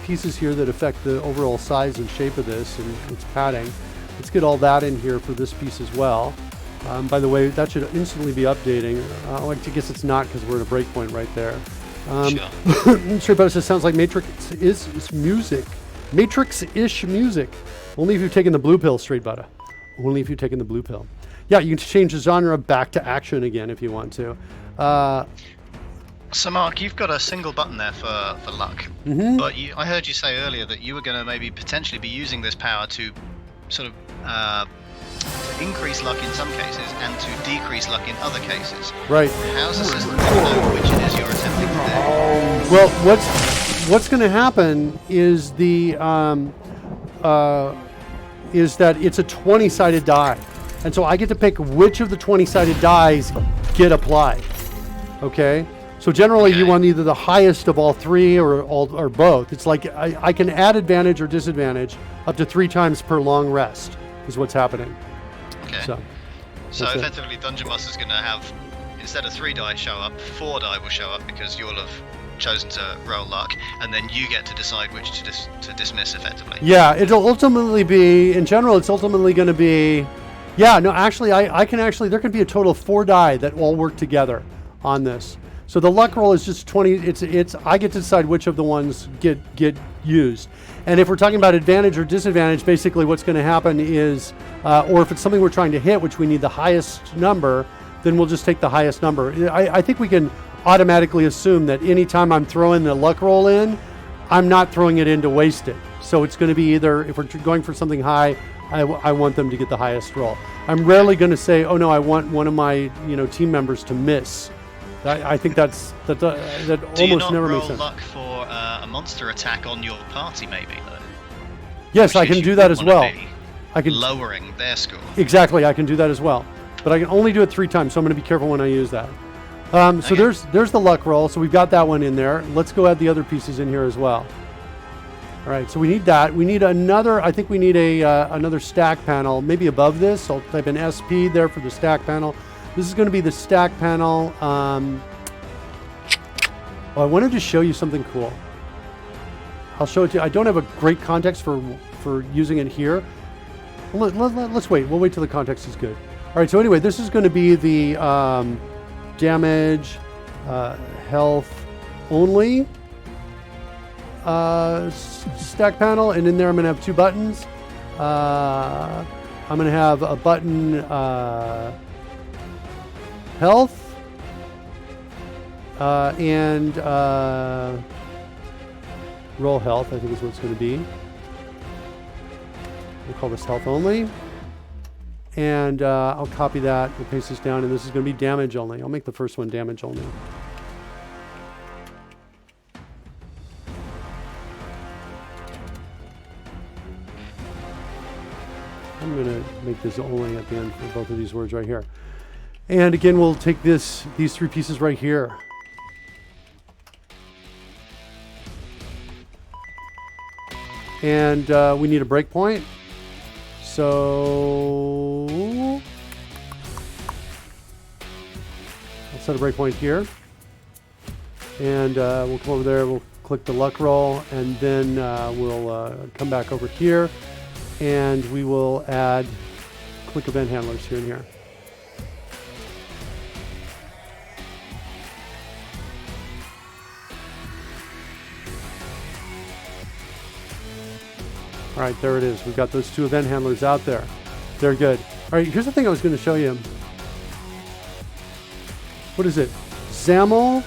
pieces here that affect the overall size and shape of this and its padding. Let's get all that in here for this piece as well. By the way, that should instantly be updating. I guess it's not because we're at a breakpoint right there.
Sure.
Straight Butter says sounds like Matrix is music. Matrix-ish music. Only if you've taken the blue pill, Straight Butter. Only if you've taken the blue pill. Yeah, you can change the genre back to action again if you want to.
So Mark, you've got a single button there for luck.
Mm-hmm.
But I heard you say earlier that you were going to maybe potentially be using this power to sort of to increase luck in some cases and to decrease luck in other cases.
Right.
How's the system going to know which it is you're attempting to do?
Well, what's going to happen is is that it's a 20-sided die, and so I get to pick which of the 20-sided dies get applied. Okay. So generally, you want either the highest of all three or both. It's like I can add advantage or disadvantage up to 3 times per long rest is what's happening.
Okay. So effectively, Dungeon Master's going to have, instead of 3 die show up, 4 die will show up because you'll have chosen to roll luck, and then you get to decide which to dismiss effectively.
Yeah, it'll ultimately be, in general, it's ultimately going to be, yeah, no, actually, I can actually, there can be a total of 4 die that all work together on this. So the luck roll is just 20, I get to decide which of the ones get used. And if we're talking about advantage or disadvantage, basically what's going to happen is, or if it's something we're trying to hit, which we need the highest number, then we'll just take the highest number. I think we can automatically assume that anytime I'm throwing the luck roll in, I'm not throwing it in to waste it. So it's going to be either, if we're going for something high, I want them to get the highest roll. I'm rarely going to say, oh no, I want one of my team members to miss. I think that almost never makes sense.
Do you not roll luck for a monster attack on your party, maybe? Though?
Yes, I can do that as well. I can
lowering their score.
Exactly, I can do that as well. But I can only do it 3 times, so I'm going to be careful when I use that. So there's the luck roll. So we've got that one in there. Let's go add the other pieces in here as well. All right, so we need that. We need another. I think we need another stack panel, maybe above this. I'll type in SP there for the stack panel. This is going to be the stack panel. I wanted to show you something cool. I'll show it to you. I don't have a great context for using it here. Let's wait. We'll wait till the context is good. All right, so anyway, this is going to be the damage, health only stack panel, and in there I'm going to have 2 buttons. I'm going to have a button health and roll health, I think is what it's going to be. We'll call this health only. And I'll copy that, we'll paste this down, and this is going to be damage only. I'll make the first one damage only. I'm going to make this only at the end for both of these words right here. And again, we'll take these 3 pieces right here. And we need a breakpoint. So I'll set a breakpoint here. And we'll come over there, we'll click the luck roll, and then we'll come back over here, and we will add quick event handlers here and here. All right, there it is. We've got those 2 event handlers out there. They're good. All right, here's the thing I was going to show you. What is it? XAML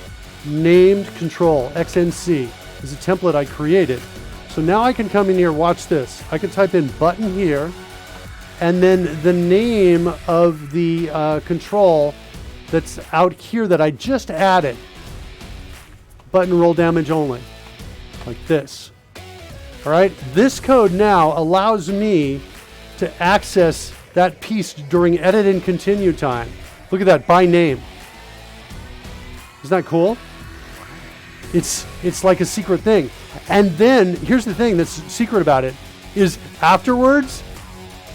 named control, XNC, is a template I created. So now I can come in here, watch this. I can type in button here, and then the name of the control that's out here that I just added. Button roll damage only, like this. All right, this code now allows me to access that piece during edit and continue time. Look at that, by name. Isn't that cool? It's like a secret thing. And then, here's the thing that's secret about it, is afterwards,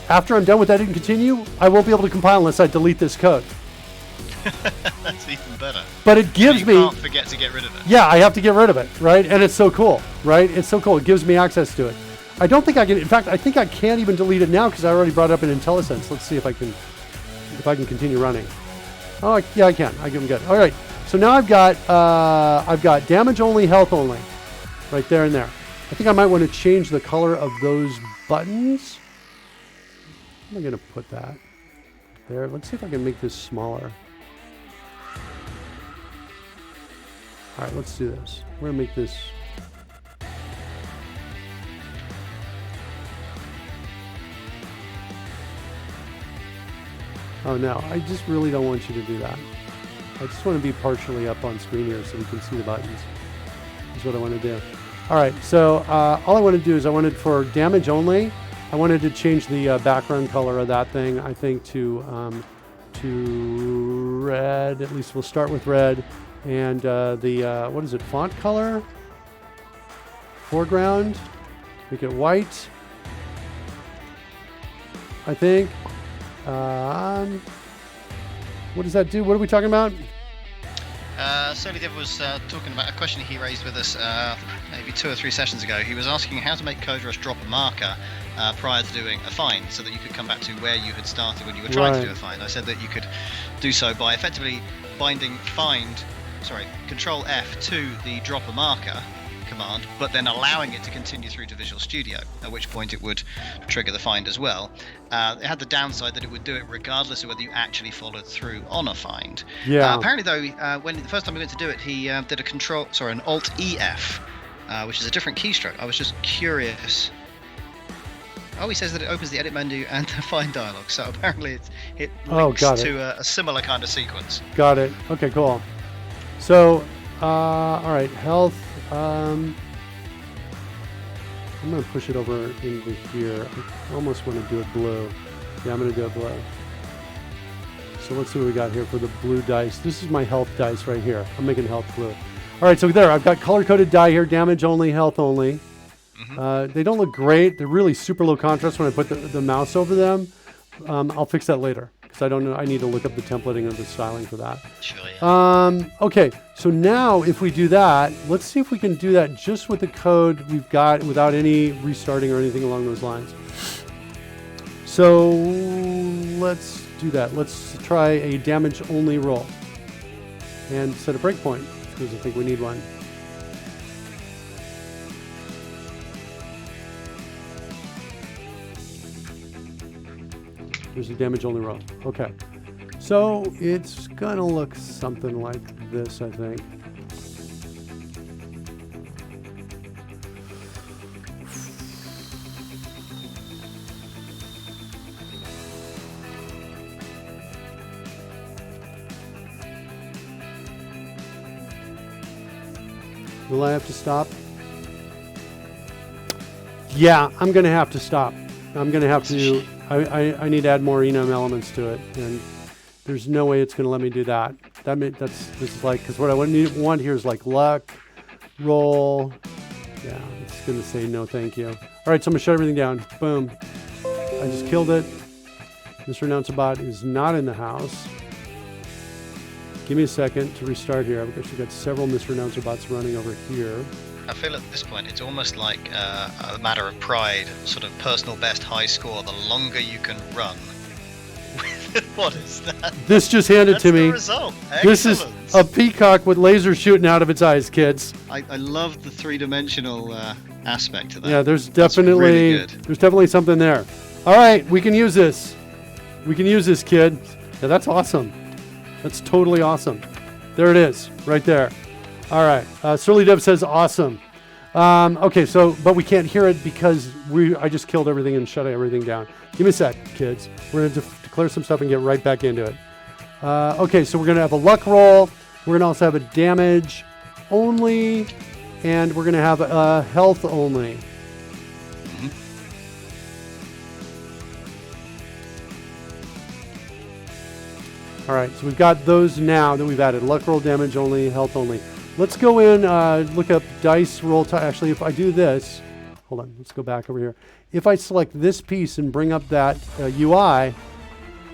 after I'm done with edit and continue, I won't be able to compile unless I delete this code.
That's even better.
But it gives me...
You can't forget to get rid of it.
Yeah, I have to get rid of it, right? And it's so cool, right? It's so cool. It gives me access to it. I don't think I can... In fact, I think I can't even delete it now because I already brought it up in IntelliSense. Let's see if I can continue running. Oh, yeah, I can. I'm good. All right. So now I've got damage only, health only, right there and there. I think I might want to change the color of those buttons. Where am I going to put that? There. Let's see if I can make this smaller. All right, let's do this. We're going to make this... Oh, no. I just really don't want you to do that. I just want to be partially up on screen here so we can see the buttons. That's what I want to do. All right, so all I want to do is I wanted for damage only, I wanted to change the background color of that thing, I think, to red. At least we'll start with red. And what is it, font color? Foreground. Make it white, I think. What does that do? What are we talking about?
Surly Dev was talking about a question he raised with us maybe 2 or 3 sessions ago. He was asking how to make CodeRushed drop a marker prior to doing a find, so that you could come back to where you had started when you were trying to do a find. I said that you could do so by effectively binding Control F to the drop a marker command, but then allowing it to continue through to Visual Studio, at which point it would trigger the find as well. It had the downside that it would do it regardless of whether you actually followed through on a find.
Yeah.
Apparently though, when the first time we went to do it, he did an Alt EF, which is a different keystroke. I was just curious. Oh, he says that it opens the edit menu and the find dialog, so apparently it links to a similar kind of sequence. Got it.
Okay, cool. So, all right, health. I'm going to push it over into here. I almost want to do it blue. Yeah, I'm going to do it blue. So let's see what we got here for the blue dice. This is my health dice right here. I'm making health blue. All right, so there, I've got color-coded die here, damage only, health only. They don't look great. They're really super low contrast when I put the mouse over them. I'll fix that later, because I don't know. I need to look up the templating of the styling for that.
Sure, yeah.
Okay, so now if we do that, let's see if we can do that just with the code we've got without any restarting or anything along those lines. So let's do that. Let's try a damage only roll and set a breakpoint, because I think we need one. There's a damage only roll. Okay. So it's gonna look something like this, I think. Will I have to stop? Yeah, I'm gonna have to stop. I'm gonna have to. I need to add more enum elements to it, and there's no way it's going to let me do that. This is like, because what I want here is like luck, roll. Yeah, it's going to say no thank you. All right, so I'm going to shut everything down. Boom. I just killed it. Mr. Announcer Bot is not in the house. Give me a second to restart here. I've actually got several Mr. Announcer Bots running over here.
I feel at this point it's almost like a matter of pride, sort of personal best high score. The longer you can run. What is that?
This just handed to me.
The result.
This is a peacock with lasers shooting out of its eyes, kids.
I love the three-dimensional aspect to that.
Yeah, there's definitely something there. All right, we can use this. We can use this, kid. Yeah, that's awesome. That's totally awesome. There it is, right there. All right, Surly Dev says awesome. Okay, so, but we can't hear it because I just killed everything and shut everything down. Give me a sec, kids. We're going to declare some stuff and get right back into it. Okay, so we're going to have a luck roll. We're going to also have a damage only, and we're going to have a health only. All right, so we've got those now that we've added. Luck roll, damage only, health only. Let's go in, look up dice roll. Actually, if I do this, hold on, let's go back over here. If I select this piece and bring up that UI,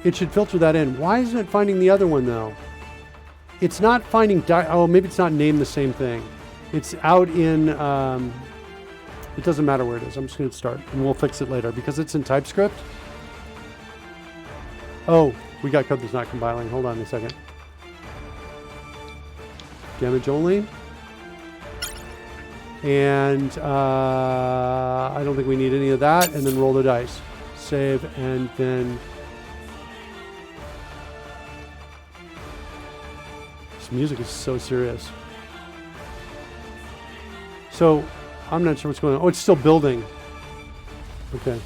it should filter that in. Why isn't it finding the other one, though? It's not finding, oh, maybe it's not named the same thing. It's out in, it doesn't matter where it is. I'm just going to start, and we'll fix it later because it's in TypeScript. Oh, we got code that's not compiling. Hold on a second. Damage only. And I don't think we need any of that. And then roll the dice. Save, and then... This music is so serious. So, I'm not sure what's going on. Oh, it's still building. Okay.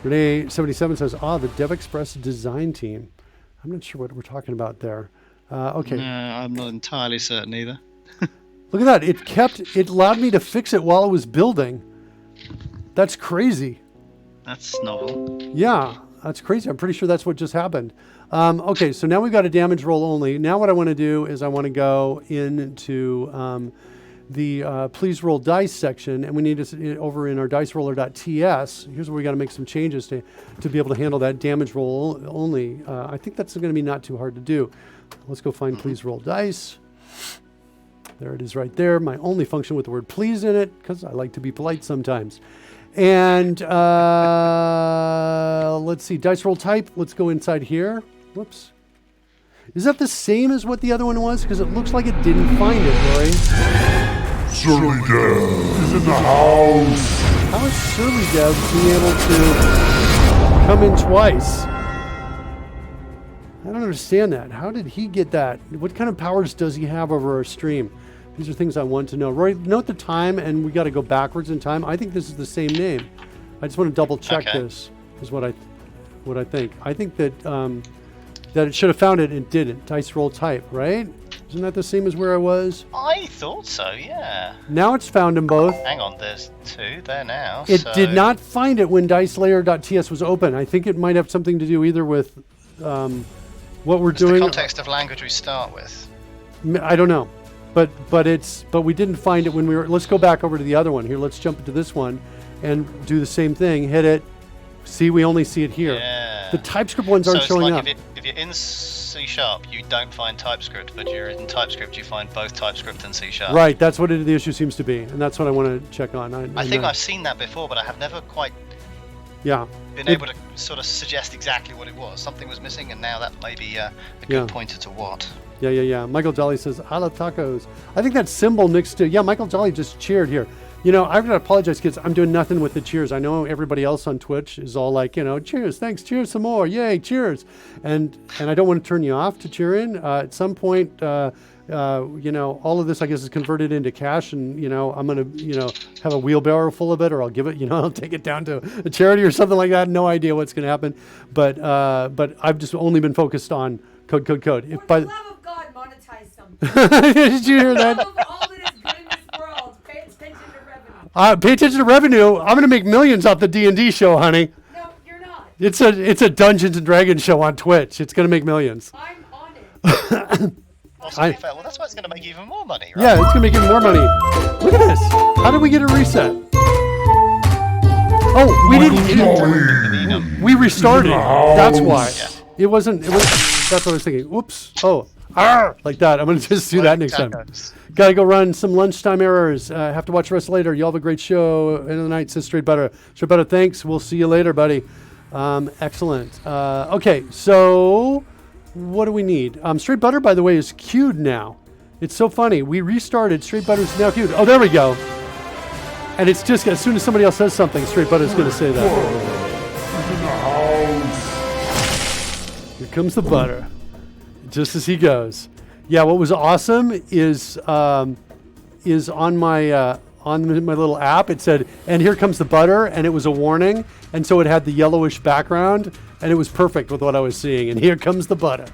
Renee77 says, the Dev Express design team. I'm not sure what we're talking about there. Okay.
No, I'm not entirely certain either.
Look at that. It allowed me to fix it while it was building. That's crazy.
That's novel.
Yeah, that's crazy. I'm pretty sure that's what just happened. Okay, so now we've got a damage roll only. Now what I want to do is I want to go into please roll dice section, and we need to over in our dice roller.ts. Here's where we got to make some changes to be able to handle that damage roll only. I think that's going to be not too hard to do. Let's go find please roll dice. There it is right there. My only function with the word please in it, because I like to be polite sometimes. And let's see, dice roll type. Let's go inside here. Whoops. Is that the same as what the other one was? Because it looks like it didn't find it, Rory.
Surly Dev is in the house.
How is Surly Dev being able to come in twice? I don't understand that. How did he get that? What kind of powers does he have over our stream? These are things I want to know. Rory, note the time, and we got to go backwards in time. I think this is the same name. I just want to double check this. Is what I think. I think that that it should have found it and didn't. Dice roll type, right? Isn't that the same as where I was?
I thought so, yeah.
Now it's found them both.
Hang on, there's 2 there now.
It did not find it when dicelayer.ts was open. I think it might have something to do either with what we're doing.
The context of language we start with.
I don't know. But we didn't find it when we were. Let's go back over to the other one here. Let's jump into this one and do the same thing. Hit it. See, we only see it here.
Yeah.
The TypeScript ones aren't showing up.
If you're in C#, you don't find TypeScript, but you're in TypeScript, you find both TypeScript and C#.
Right. That's what the issue seems to be, and that's what I want to check on.
I think I've seen that before, but I have never quite.
Yeah.
Been able to sort of suggest exactly what it was. Something was missing, and now that may be a good pointer to what.
Yeah. Michael Jolly says, "I love tacos." I think that symbol next to Michael Jolly just cheered here. You know, I've got to apologize, kids. I'm doing nothing with the cheers. I know everybody else on Twitch is all like, cheers, thanks, cheers some more, yay, cheers. And I don't want to turn you off to cheer in. At some point, all of this, I guess, is converted into cash, and I'm gonna, have a wheelbarrow full of it, or I'll give it, I'll take it down to a charity or something like that. No idea what's gonna happen, but I've just only been focused on code.
For the love of God, monetize something.
Did you hear that?
For the love of all that is good in this world, pay attention to revenue.
Pay attention to revenue. I'm gonna make millions off the D&D show, honey.
No, you're not.
It's a Dungeons and Dragons show on Twitch. It's gonna make millions.
I'm on it.
Well, that's why it's going to make even more money, right?
Yeah, it's gonna make even more money. Look at this. How did we get a reset? Oh, we didn't. We restarted. That's why.
Yeah.
It wasn't. That's what I was thinking. Whoops. Oh, like that. I'm gonna just do that next time. Gotta go run some lunchtime errors. Have to watch the rest later. Y'all have a great show. End of the night, says Straight Butter. Straight Butter, thanks. We'll see you later, buddy. Excellent. Okay, so what do we need? Straight Butter, by the way, is queued now. It's so funny. We restarted. Straight Butter's now queued. Oh, there we go. And it's just as soon as somebody else says something, Straight Butter's going to say that. Here comes the butter, just as he goes. Yeah, what was awesome is on my little app, it said, "And here comes the butter," and it was a warning, and so it had the yellowish background, and it was perfect with what I was seeing. And here comes the butter.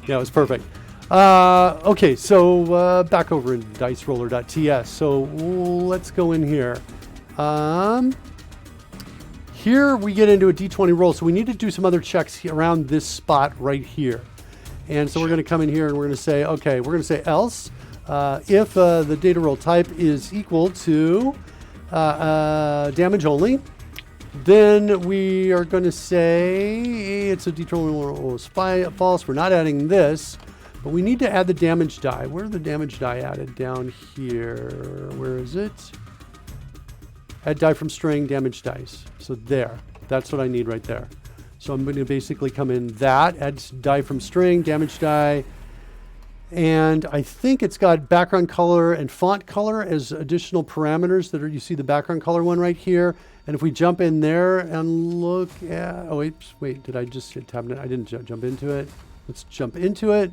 Yeah, it was perfect. Okay, so back over in diceroller.ts. So let's go in here. Here we get into a d20 roll, so we need to do some other checks around this spot right here. And so we're going to come in here and we're going to say, okay, we're going to say else if the data roll type is equal to damage only, then we are going to say it's a d20 roll false. We're not adding this, but we need to add the damage die. Where are the damage die added? Down here. Where is it? Add die from string, damage dice. So there. That's what I need right there. So I'm going to basically come in that, add die from string, damage die, and I think it's got background color and font color as additional parameters that are, you see the background color one right here. And if we jump in there and look at, oh wait, did I just hit tab? I didn't jump into it. Let's jump into it.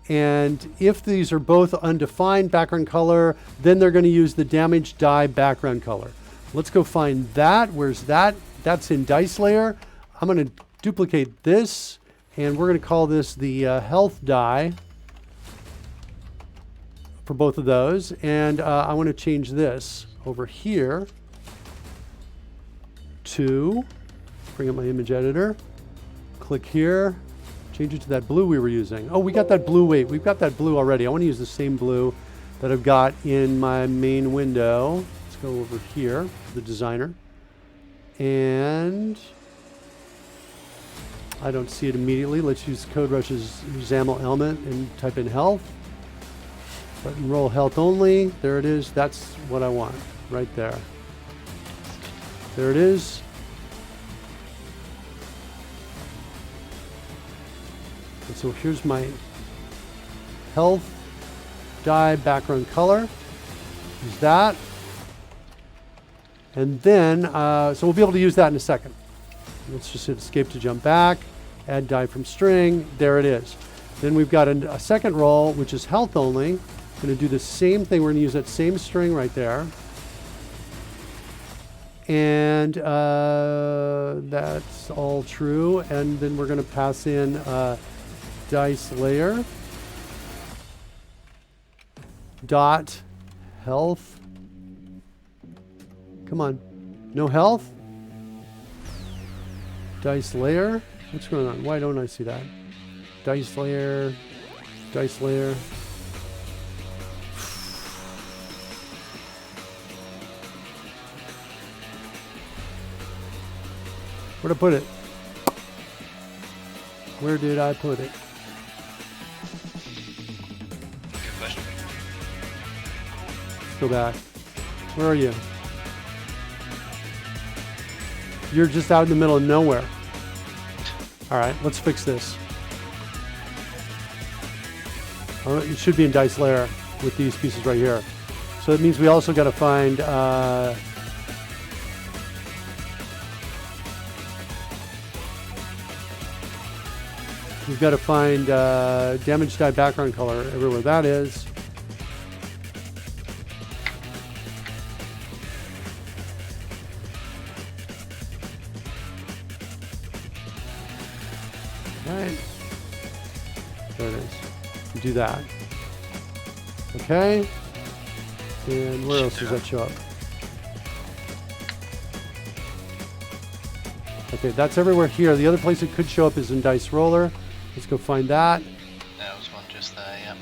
And if these are both undefined background color, then they're going to use the damage die background color. Let's go find that. Where's that? That's in dice layer. I'm going to duplicate this, and we're going to call this the health die for both of those. And I want to change this over here to, bring up my image editor, click here, change it to that blue we were using. Oh, we got that blue. Wait, we've got that blue already. I want to use the same blue that I've got in my main window. Let's go over here, the designer. And I don't see it immediately. Let's use CodeRush's XAML element and type in health. Button roll health only. There it is. That's what I want right there. There it is. And so here's my health dye background color. Use that. And then, so we'll be able to use that in a second. Let's just hit escape to jump back. Add dye from string. There it is. Then we've got a second role, which is health only. Going to do the same thing. We're going to use that same string right there. And that's all true. And then we're going to pass in dice layer dot health. Come on. No health? Dice layer? What's going on? Why don't I see that? Dice layer. Dice layer. Where'd I put it? Where did I put it?
Good question.
Let's go back. Where are you? You're just out in the middle of nowhere. All right, let's fix this. It should be in dice layer with these pieces right here. So it means we also got to find we've got to find damage dye background color everywhere that is. Right. There it is. Do that. Okay. And where else does that show up? Okay, that's everywhere here. The other place it could show up is in Dice Roller. Let's go find that.
There was one just there, yeah.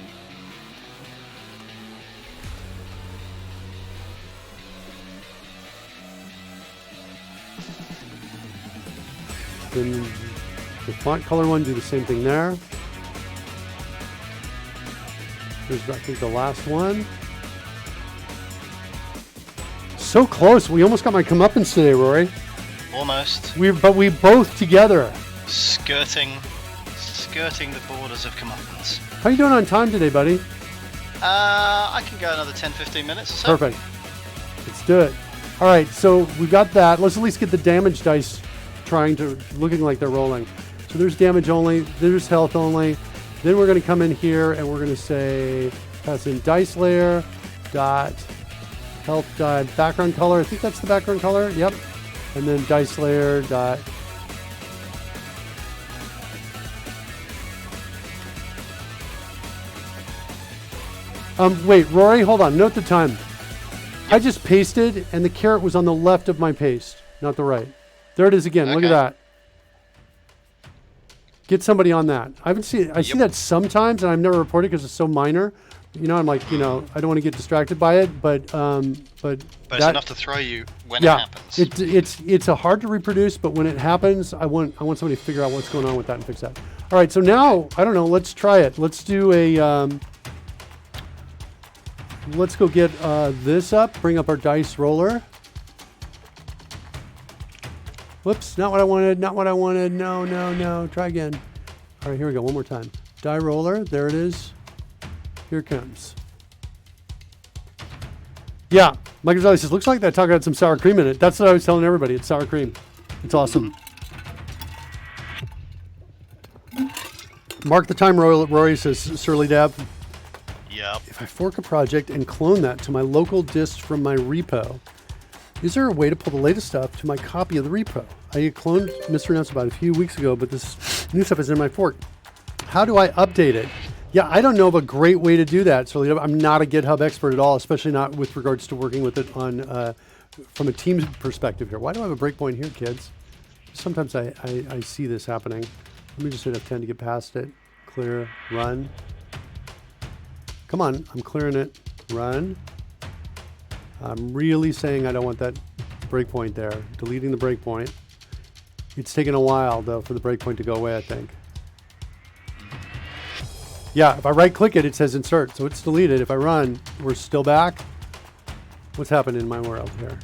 Then the font color one, do the same thing there. Here's, I think, the last one. So close. We almost got my comeuppance today, Rory.
Almost.
But we both together.
Skirting the borders of comeuppance.
How you doing on time today, buddy?
I can go another 10-15 minutes or so.
Perfect. Let's do it. All right, so we've got that. Let's at least get the damage dice looking like they're rolling. So there's damage only, there's health only. Then we're going to come in here and we're going to say, pass in dice layer dot health dye background color. I think that's the background color. Yep. And then dice layer dot wait, Rory, hold on. Note the time. I just pasted and the caret was on the left of my paste, not the right. There it is again. Okay. Look at that. Get somebody on that. I see that sometimes, and I've never reported because it's so minor. You know, I'm like, I don't want to get distracted by it, but
it's enough to throw you when
it
happens.
It's a hard to reproduce, but when it happens, I want somebody to figure out what's going on with that and fix that. All right, so now I don't know. Let's try it. Let's do a. Let's go get this up. Bring up our dice roller. Whoops, not what I wanted, not what I wanted. No. Try again. All right, here we go. One more time. Die roller. There it is. Here it comes. Yeah, Mike Gonzalez says, looks like that taco had some sour cream in it. That's what I was telling everybody. It's sour cream. It's awesome. Mark the time, Rory says, Surly Dab.
Yep.
If I fork a project and clone that to my local dist from my repo, is there a way to pull the latest stuff to my copy of the repo? I cloned Mr. Nuts about a few weeks ago, but this new stuff is in my fork. How do I update it? Yeah, I don't know of a great way to do that. So I'm not a GitHub expert at all, especially not with regards to working with it on from a team perspective here. Why do I have a breakpoint here, kids? Sometimes I see this happening. Let me just hit F10 to get past it. Clear, run. Come on, I'm clearing it. Run. I'm really saying I don't want that breakpoint there. Deleting the breakpoint. It's taken a while, though, for the breakpoint to go away, I think. Yeah, if I right-click it, it says insert, so it's deleted. If I run, we're still back. What's happened in my world here?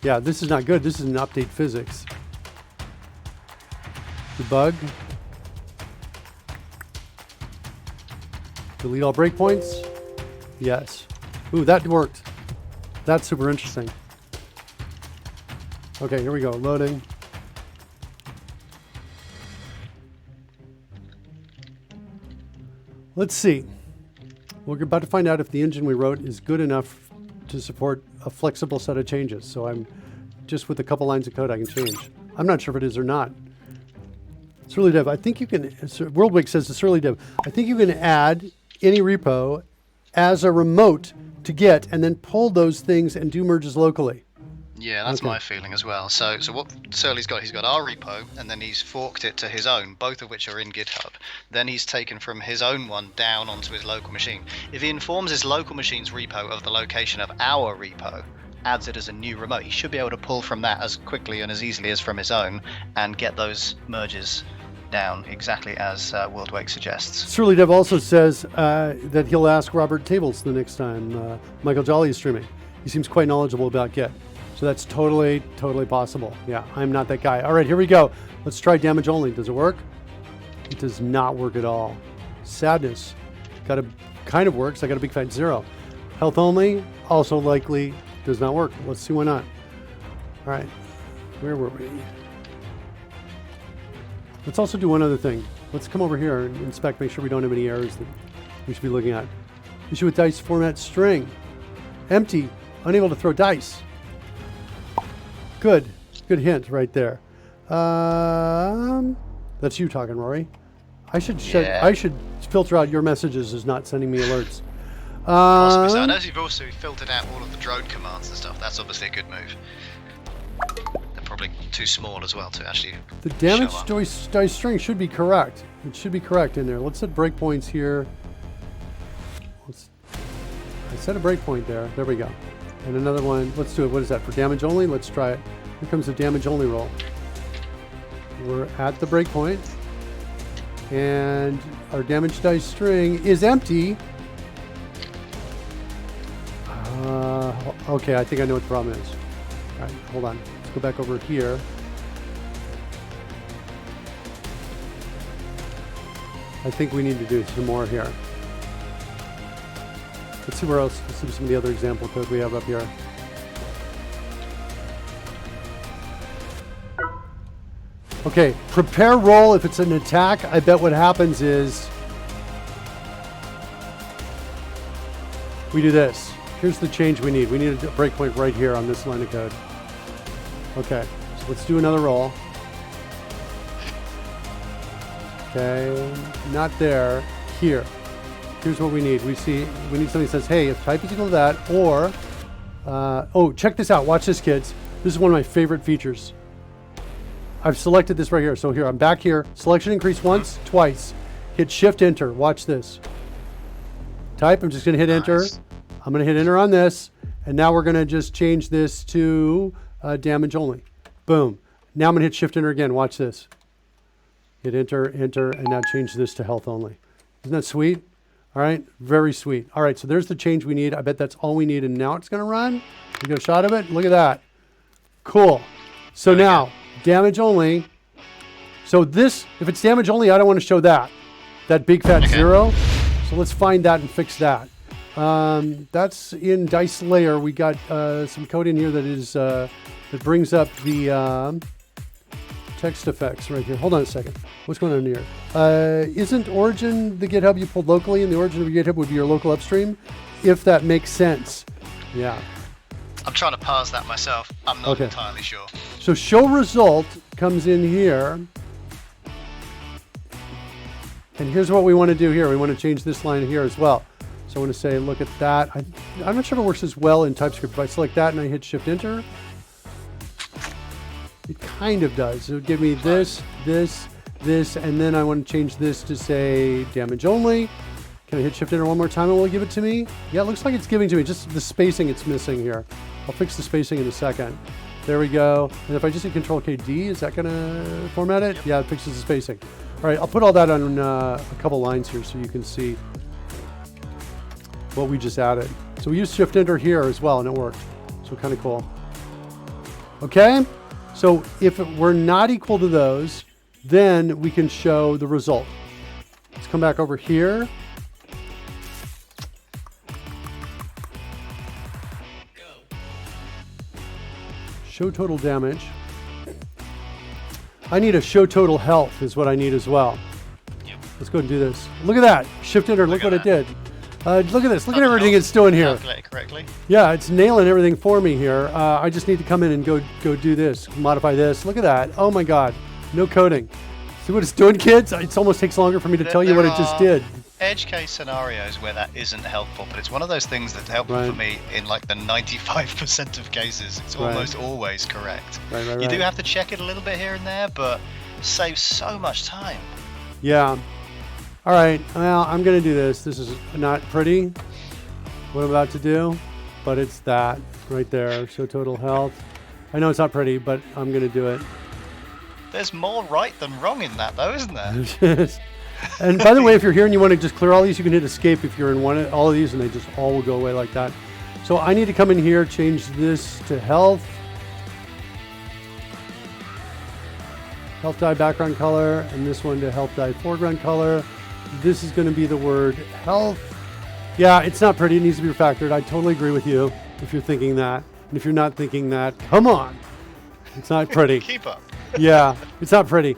Yeah, this is not good. This is an update physics. Debug. Delete all breakpoints. Yes. Ooh, that worked. That's super interesting. Okay, here we go. Loading. Let's see. We're about to find out if the engine we wrote is good enough to support a flexible set of changes. So I'm just with a couple lines of code I can change. I'm not sure if it is or not. Surly Dev, I think you can, WorldWig says to Surly Dev, I think you can add any repo as a remote to Git and then pull those things and do merges locally.
Yeah, that's my feeling as well. So what Surly's got, he's got our repo, and then he's forked it to his own, both of which are in GitHub. Then he's taken from his own one down onto his local machine. If he informs his local machine's repo of the location of our repo, adds it as a new remote, he should be able to pull from that as quickly and as easily as from his own, and get those merges down exactly as WorldWake suggests.
Surly Dev also says that he'll ask Robert Tables the next time Michael Jolly is streaming. He seems quite knowledgeable about Git. So that's totally possible. Yeah, I'm not that guy. All right, here we go. Let's try damage only. Does it work? It does not work at all. Sadness. Kind of works. I got a big fat 0. Health only, also likely does not work. Let's see why not. All right, where were we? Let's also do one other thing. Let's come over here and inspect, make sure we don't have any errors that we should be looking at. Issue with dice format string. Empty, unable to throw dice. Good hint right there. That's you talking, Rory. I should filter out your messages as not sending me alerts.
Possibly so. I know you've also filtered out all of the drone commands and stuff. That's obviously a good move. They're probably too small as well to actually.
The damage dice string should be correct. It should be correct in there. Let's set breakpoints here. I set a breakpoint there. There we go. And another one. Let's do it. What is that for damage only? Let's try it. Here comes the damage only roll. We're at the breakpoint, and our damage dice string is empty. Okay, I think I know what the problem is. All right, hold on. Let's go back over here. I think we need to do some more here. Let's see where else. Let's see some of the other example code we have up here. Okay, prepare roll if it's an attack. I bet what happens is we do this. Here's the change we need. We need a breakpoint right here on this line of code. Okay, so let's do another roll. Okay, not there. Here. Here's what we need. We need something that says, hey, if type is equal to that, or, oh, check this out. Watch this, kids. This is one of my favorite features. I've selected this right here. So here, I'm back here. Selection increase once, twice. Hit Shift Enter. Watch this. Type. I'm just going to hit Enter. I'm going to hit Enter on this. And now we're going to just change this to damage only. Boom. Now I'm going to hit Shift Enter again. Watch this. Hit Enter, Enter, and now change this to health only. Isn't that sweet? All right. Very sweet. All right. So there's the change we need. I bet that's all we need. And now it's going to run. We get a shot of it. Look at that. Cool. So now, damage only. So this, if it's damage only, I don't want to show that big fat 0. So let's find that and fix that. That's in Dice Layer. We got some code in here that is that brings up the text effects right here. Hold on a second. What's going on here? Isn't Origin the GitHub you pulled locally, and the origin of your GitHub would be your local upstream? If that makes sense. Yeah.
I'm trying to parse that myself. I'm not entirely sure.
So show result comes in here. And here's what we want to do here. We want to change this line here as well. So I want to say, look at that. I'm not sure if it works as well in TypeScript. If I select that and I hit Shift Enter, it kind of does. It would give me this, this, this, and then I want to change this to say damage only. Can I hit Shift Enter one more time and will it give it to me? Yeah, it looks like it's giving to me. Just the spacing it's missing here. I'll fix the spacing in a second. There we go. And if I just hit Control KD, is that gonna format it? Yep. Yeah, it fixes the spacing. All right, I'll put all that on a couple lines here so you can see what we just added. So we used Shift Enter here as well and it worked. So kind of cool. Okay, so if we're not equal to those, then we can show the result. Let's come back over here. Show total damage. I need a show total health is what I need as well.
Yep.
Let's go and do this. Look at that. Shift Enter, look what it did. Look at this. Look at everything it's doing here.
Calculate it correctly.
Yeah, it's nailing everything for me here. I just need to come in and go do this, modify this. Look at that. Oh my God. No coding. See what it's doing, kids? It almost takes longer for me to tell you what it just did.
Edge case scenarios where that isn't helpful, but it's one of those things that's helpful for me in like the 95% of cases. It's almost always correct. You do have to check it a little bit here and there, but it saves so much time.
Yeah. All right. Well, I'm going to do this. This is not pretty, what I'm about to do, but it's that right there. Show total health. I know it's not pretty, but I'm going to do it.
There's more right than wrong in that, though, isn't there?
And by the way, if you're here and you want to just clear all these, you can hit escape if you're in all of these, and they just all will go away like that. So I need to come in here, change this to health. Health dye background color, and this one to health dye foreground color. This is going to be the word health. Yeah, it's not pretty. It needs to be refactored. I totally agree with you if you're thinking that. And if you're not thinking that, come on. It's not pretty.
Keep up.
Yeah, it's not pretty.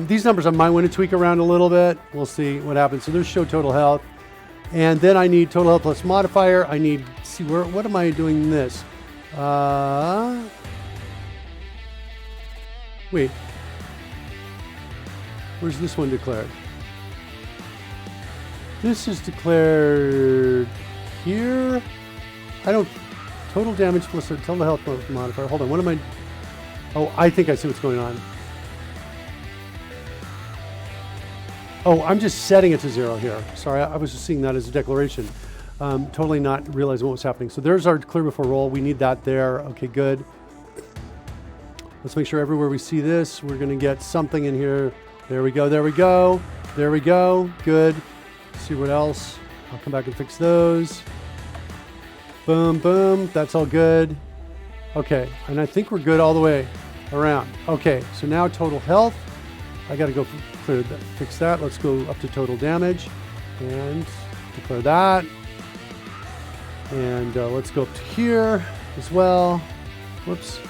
These numbers I might want to tweak around a little bit. We'll see what happens. So there's show total health. And then I need total health plus modifier. I need, see, what am I doing this? Wait. Where's this one declared? This is declared here. I don't, total damage plus a total health modifier. Hold on, what am I? Oh, I think I see what's going on. Oh, I'm just setting it to 0 here. Sorry, I was just seeing that as a declaration. Totally not realizing what was happening. So there's our clear before roll. We need that there. Okay, good. Let's make sure everywhere we see this, we're gonna get something in here. There we go, there we go. There we go, good. Let's see what else. I'll come back and fix those. Boom, boom, that's all good. Okay, and I think we're good all the way around. Okay, so now total health. I gotta go clear that, fix that. Let's go up to total damage and declare that. And let's go up to here as well. Whoops.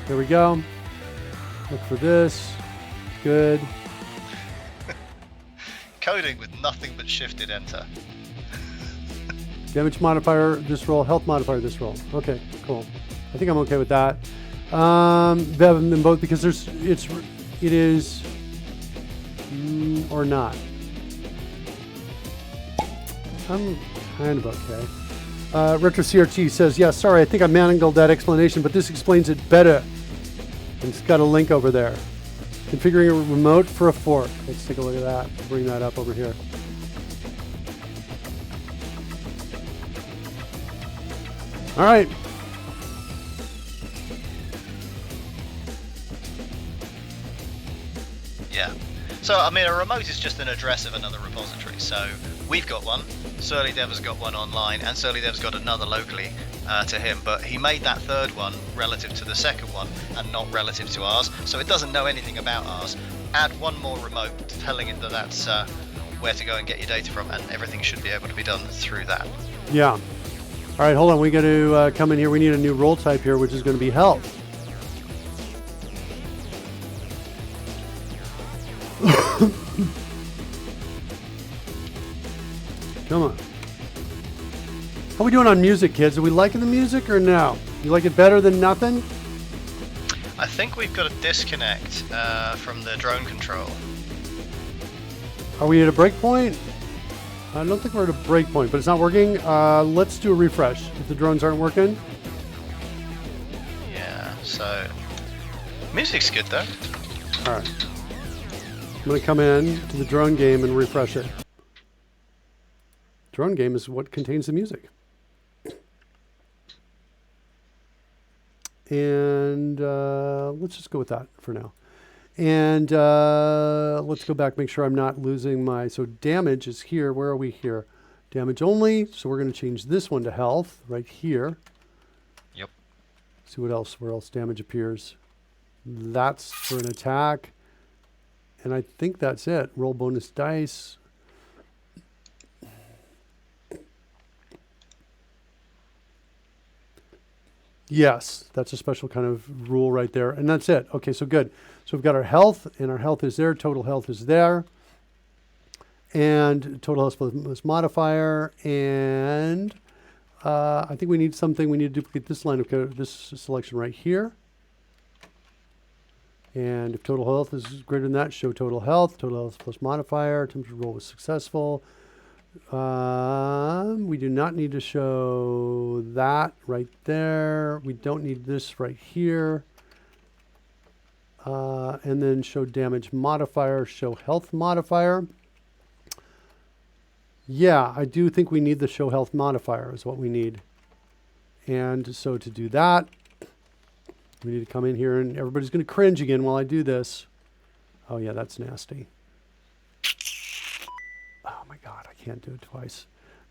There we go. Look for this. Good.
Coding with nothing but shifted enter.
Damage modifier this roll, health modifier this roll. Okay, cool. I think I'm okay with that. Bev them both because it is or not. I'm kind of okay. Retro CRT says, yeah, sorry, I think I mangled that explanation, but this explains it better. And it's got a link over there. Configuring a remote for a fork. Let's take a look at that. Bring that up over here. All right.
Yeah. So, I mean, a remote is just an address of another repository. So, we've got one. Surly Dev has got one online, and Surly Dev's got another locally to him. But he made that third one relative to the second one and not relative to ours. So, it doesn't know anything about ours. Add one more remote telling it that that's where to go and get your data from, and everything should be able to be done through that.
Yeah. All right, hold on. We got to come in here. We need a new role type here, which is going to be health. Come on. How we doing on music, kids? Are we liking the music or no? You like it better than nothing?
I think we've got a disconnect from the drone control.
Are we at a breakpoint? I don't think we're at a breakpoint, but it's not working. Let's do a refresh if the drones aren't working.
Yeah, so music's good though.
All right. I'm going to come in to the drone game and refresh it. Drone game is what contains the music. And let's just go with that for now. And let's go back, make sure I'm not losing my, so damage is here. Where are we here? Damage only. So we're going to change this one to health right here.
Yep.
See what else, where else damage appears. That's for an attack. And I think that's it. Roll bonus dice. Yes, that's a special kind of rule right there. And that's it. Okay, so good. So we've got our health, and our health is there. Total health is there. And total health plus modifier. And I think we need something. We need to duplicate this line of code, this selection right here. And if total health is greater than that, show total health. Total health plus modifier. Attempted roll was successful. We do not need to show that right there. We don't need this right here. And then show damage modifier, show health modifier. Yeah, I do think we need the show health modifier is what we need. And so to do that, we need to come in here, and everybody's going to cringe again while I do this. Oh yeah, that's nasty. Oh my God, I can't do it twice.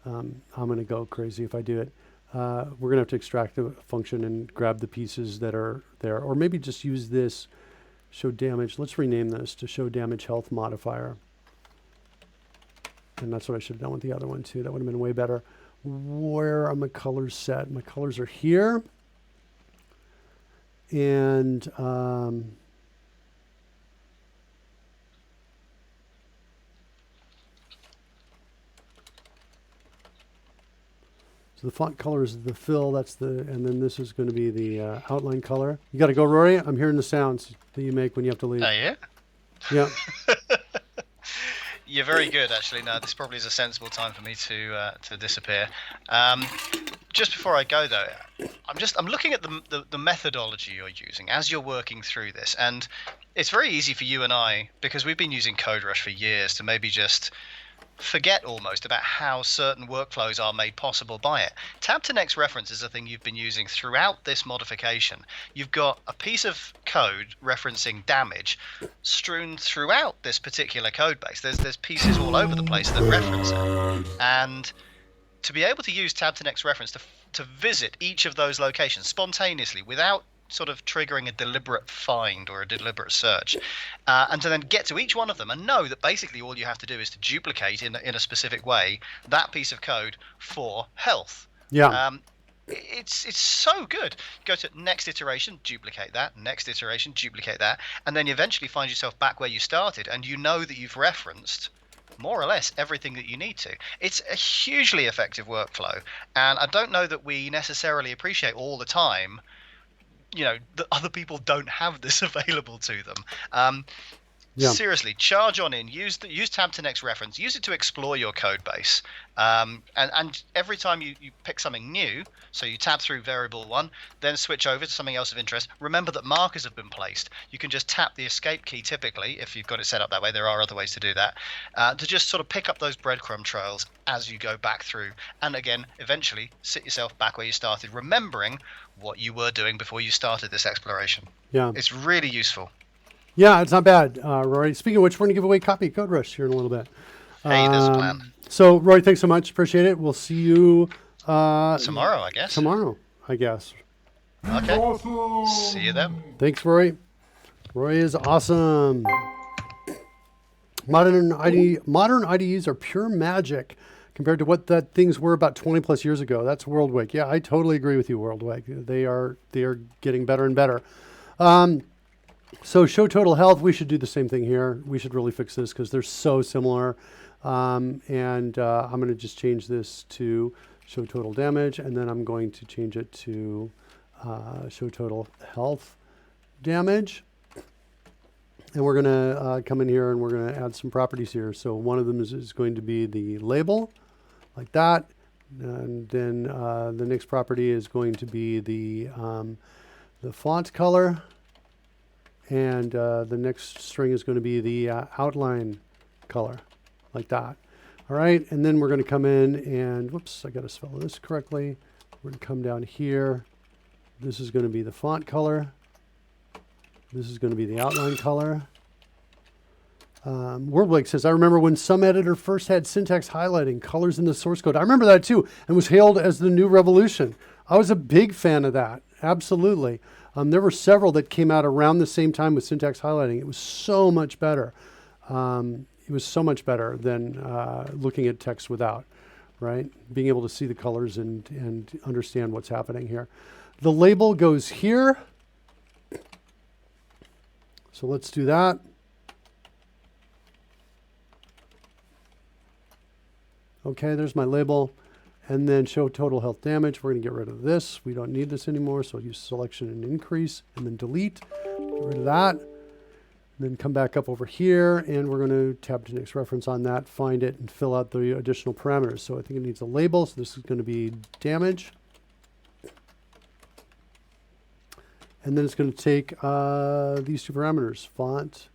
I'm going to go crazy if I do it. We're going to have to extract the function and grab the pieces that are there, or maybe just use this show damage. Let's rename this to show damage health modifier. And that's what I should have done with the other one too. That would have been way better. Where are my colors set? My colors are here. And so the font color is the fill. That's the, and then this is going to be the outline color. You got to go, Rory. I'm hearing the sounds that you make when you have to leave.
Oh yeah.
Yeah.
You're very good, actually. No, this probably is a sensible time for me to disappear. Just before I go, though, I'm looking at the methodology you're using as you're working through this, and it's very easy for you and I, because we've been using CodeRushed for years, to maybe just forget almost about how certain workflows are made possible by it. Tab to next reference is a thing you've been using throughout this modification. You've got a piece of code referencing damage strewn throughout this particular code base. There's pieces all over the place that reference it. And to be able to use tab to next reference to visit each of those locations spontaneously without sort of triggering a deliberate find or a deliberate search, and to then get to each one of them and know that basically all you have to do is to duplicate in a specific way that piece of code for health.
Yeah.
It's so good. Go to next iteration, duplicate that, next iteration, duplicate that, and then you eventually find yourself back where you started, and you know that you've referenced more or less everything that you need to. It's a hugely effective workflow, and I don't know that we necessarily appreciate all the time, you know, that other people don't have this available to them.
Yeah.
Seriously, charge on in. Use tab to next reference. Use it to explore your code base. And every time you pick something new, so you tab through variable 1, then switch over to something else of interest. Remember that markers have been placed. You can just tap the escape key typically, if you've got it set up that way. There are other ways to do that, to just sort of pick up those breadcrumb trails as you go back through. And again, eventually sit yourself back where you started, remembering what you were doing before you started this exploration.
Yeah.
It's really useful.
Yeah, it's not bad, Rory. Speaking of which, we're going to give away a copy of CodeRushed here in a little bit.
Hey, there's a plan.
So, Rory, thanks so much. Appreciate it. We'll see you
tomorrow, I guess.
Tomorrow, I guess.
Okay. See you then.
Thanks, Rory. Rory is awesome. Modern IDEs are pure magic compared to what that things were about 20 plus years ago. That's WorldWake. Yeah, I totally agree with you, WorldWake. They are getting better and better. So show total health, we should do the same thing here. We should really fix this because they're so similar. I'm going to just change this to show total damage, and then I'm going to change it to show total health damage. And we're going to come in here and we're going to add some properties here. So one of them is going to be the label, like that. And then the next property is going to be the font color. And the next string is going to be the outline color, like that. All right, and then we're going to come in and, whoops, I got to spell this correctly. We're going to come down here. This is going to be the font color. This is going to be the outline color. WordBlake says, I remember when some editor first had syntax highlighting, colors in the source code. I remember that too, and was hailed as the new revolution. I was a big fan of that, absolutely. There were several that came out around the same time with syntax highlighting. It was so much better. It was so much better than looking at text without, right? Being able to see the colors and understand what's happening here. The label goes here. So let's do that. Okay, there's my label. And then show total health damage. We're going to get rid of this. We don't need this anymore. So use selection and increase and then delete. Get rid of that. And then come back up over here and we're going to tab to next reference on that, find it and fill out the additional parameters. So I think it needs a label. So this is going to be damage. And then it's going to take these two parameters, font,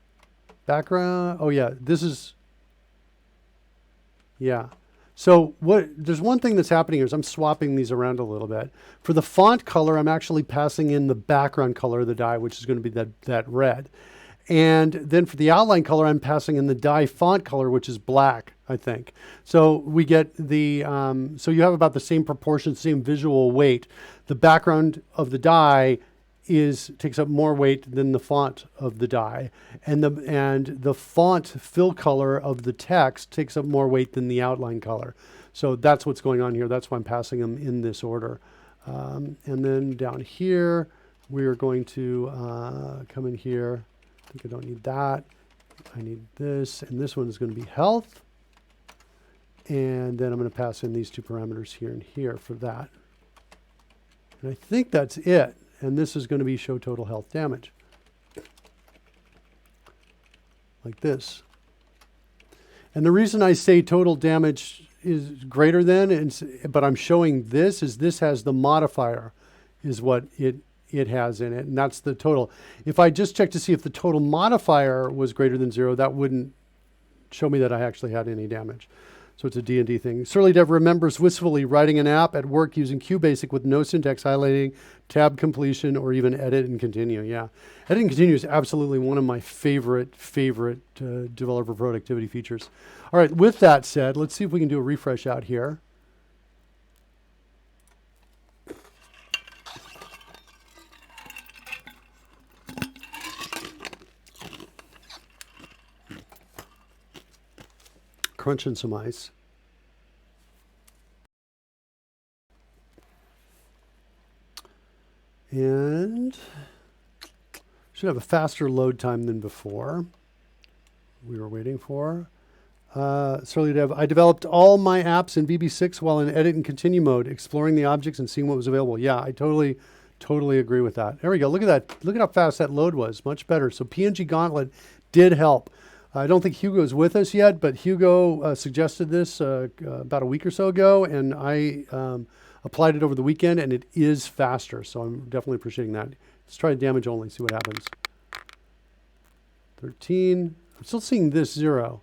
background. Oh yeah, this is, yeah. So there's one thing that's happening here is I'm swapping these around a little bit. For the font color, I'm actually passing in the background color of the die, which is going to be that red. And then for the outline color, I'm passing in the die font color, which is black, I think. So we get the, so you have about the same proportion, same visual weight. The background of the die takes up more weight than the font of the die, and the font fill color of the text takes up more weight than the outline color. So that's what's going on here. That's why I'm passing them in this order. And then down here, we're going to come in here. I think I don't need that. I need this, and this one is going to be health. And then I'm going to pass in these two parameters here and here for that. And I think that's it. And this is going to be show total health damage. Like this. And the reason I say total damage is greater than, but I'm showing this, is this has the modifier, is what it has in it. And that's the total. If I just check to see if the total modifier was greater than 0, that wouldn't show me that I actually had any damage. So it's a D&D thing. Surly Dev remembers wistfully writing an app at work using QBasic with no syntax highlighting, tab completion, or even edit and continue. Yeah. Edit and continue is absolutely one of my favorite developer productivity features. All right. With that said, let's see if we can do a refresh out here. Crunching some ice. And should have a faster load time than before. We were waiting for. Surly Dev, I developed all my apps in VB6 while in edit and continue mode, exploring the objects and seeing what was available. Yeah, I totally agree with that. There we go. Look at that. Look at how fast that load was. Much better. So PNG Gauntlet did help. I don't think Hugo is with us yet, but Hugo suggested this about a week or so ago, and I applied it over the weekend, and it is faster. So I'm definitely appreciating that. Let's try damage only, see what happens. 13. I'm still seeing this 0.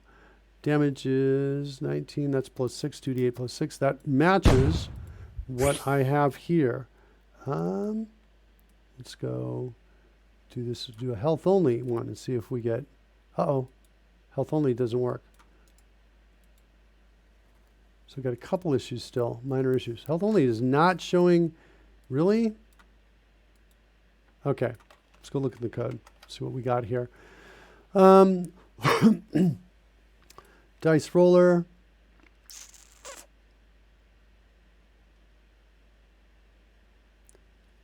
Damage is 19. That's plus 6, 2d8 plus 6. That matches what I have here. Let's go do this. Do a health only one and see if we get. Uh-oh. Health only doesn't work. So we've got a couple issues still, minor issues. Health only is not showing, really? Okay, let's go look at the code, see what we got here. Dice roller.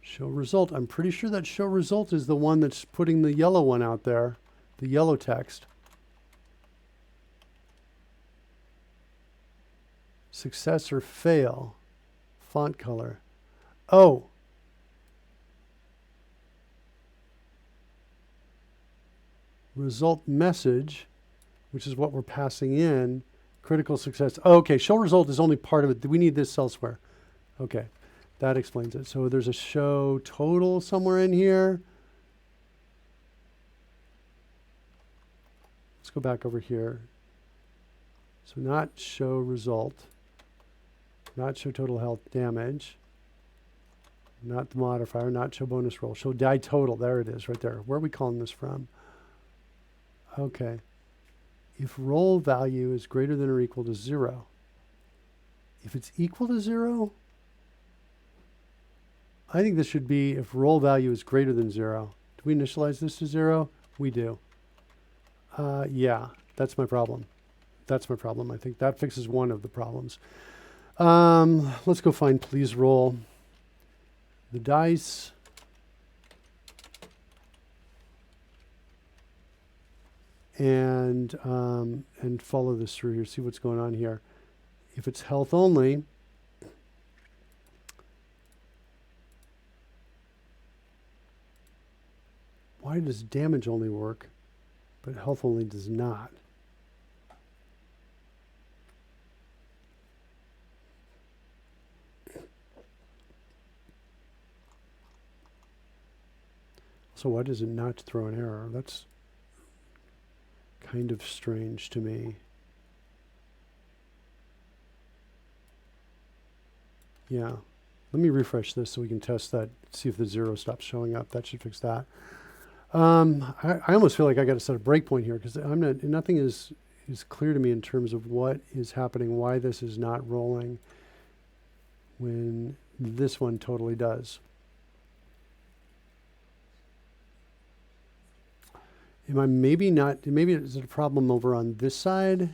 Show result. I'm pretty sure that show result is the one that's putting the yellow one out there, the yellow text. Success or fail. Font color. Oh. Result message, which is what we're passing in. Critical success. Oh, okay, show result is only part of it. Do we need this elsewhere? Okay, that explains it. So there's a show total somewhere in here. Let's go back over here. So not show result, not show total health damage, not the modifier, not show bonus roll, show die total. There it is right there. Where are we calling this from? Okay. If roll value is greater than or equal to 0. If it's equal to 0, I think this should be if roll value is greater than 0. Do we initialize this to 0? We do. Yeah, that's my problem. That's my problem. I think that fixes one of the problems. Let's go find please roll the dice. And follow this through here, see what's going on here. If it's health only, why does damage only work, but health only does not? So why does it not throw an error? That's kind of strange to me. Yeah. Let me refresh this so we can test that, see if the 0 stops showing up. That should fix that. I almost feel like I got to set a breakpoint here because nothing is clear to me in terms of what is happening, why this is not rolling when this one totally does. Am I maybe not, maybe it's a problem over on this side?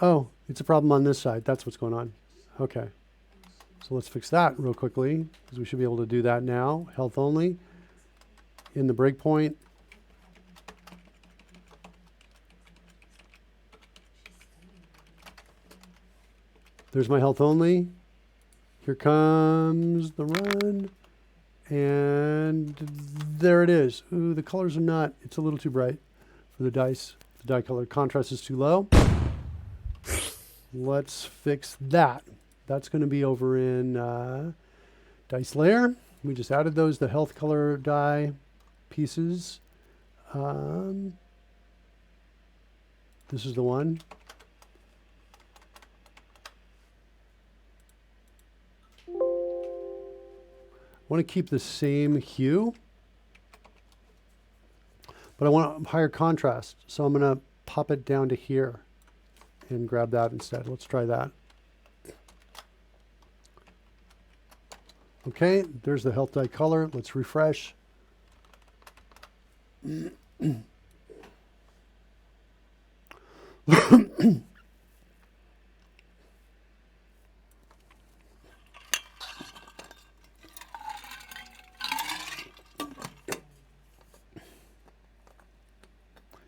Oh, it's a problem on this side. That's what's going on. Okay. So let's fix that real quickly because we should be able to do that now. Health only in the breakpoint. There's my health only. Here comes the run. And there it is. Ooh, the colors are not, it's a little too bright for the dice. The die color contrast is too low. Let's fix that. That's going to be over in dice layer. We just added those, the health color die pieces. This is the one. I want to keep the same hue, but I want higher contrast. So I'm going to pop it down to here and grab that instead. Let's try that. Okay, there's the health die color. Let's refresh.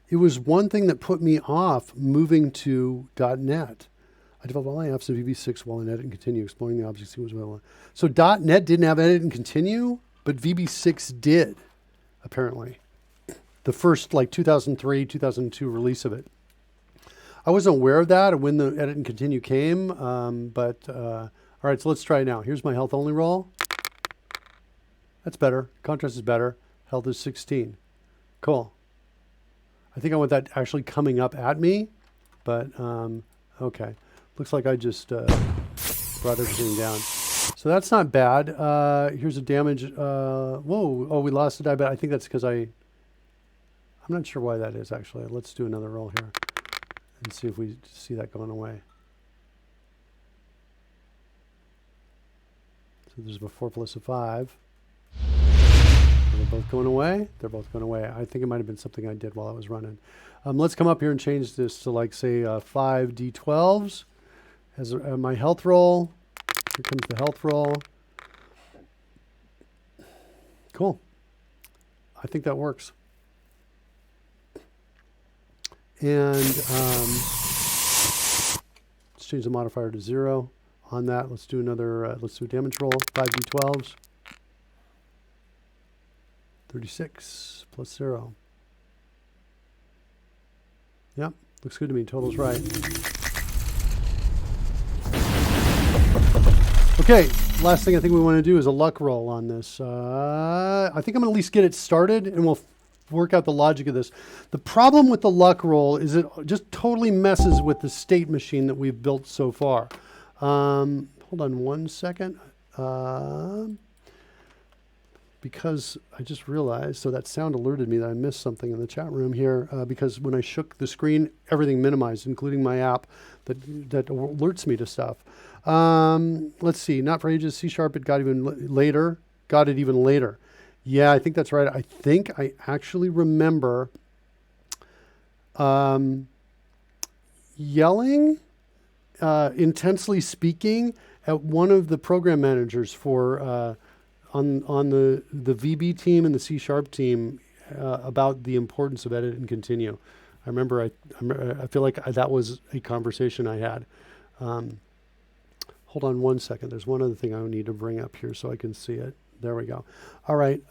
It was one thing that put me off moving to .NET. I developed all my apps in VB6 while in edit and continue, exploring the objects. So .NET didn't have edit and continue, but VB6 did, apparently. The first, like 2003, 2002 release of it. I wasn't aware of that when the edit and continue came, all right, so let's try it now. Here's my health only roll. That's better. Contrast is better. Health is 16. Cool. I think I want that actually coming up at me, but okay. Looks like I just brought everything down. So that's not bad. Here's a damage. Whoa, oh, we lost a die, but I think that's because I'm not sure why that is actually. Let's do another roll here and see if we see that going away. So there's a 4 plus a 5. They're both going away. They're both going away. I think it might have been something I did while I was running. Let's come up here and change this to like say 5 D12s as my health roll. Here comes the health roll. Cool. I think that works. And let's change the modifier to 0 on that. Let's do another. Let's do a damage roll. 5 D12s. 36 plus 0. Yep, looks good to me. Total's right. Okay, last thing I think we want to do is a luck roll on this. I think I'm going to at least get it started, and we'll work out the logic of this. The problem with the luck roll is it just totally messes with the state machine that we've built so far. Hold on one second. Because I just realized, so that sound alerted me that I missed something in the chat room here, because when I shook the screen, everything minimized, including my app that alerts me to stuff. Let's see, not for ages, C#, it got even later, got it even later. Yeah, I think that's right. I think I actually remember yelling, intensely speaking at one of the program managers for on the VB team and the C# team about the importance of edit and continue. I remember I feel like that was a conversation I had. Hold on one second. There's one other thing I need to bring up here so I can see it. There we go. All right.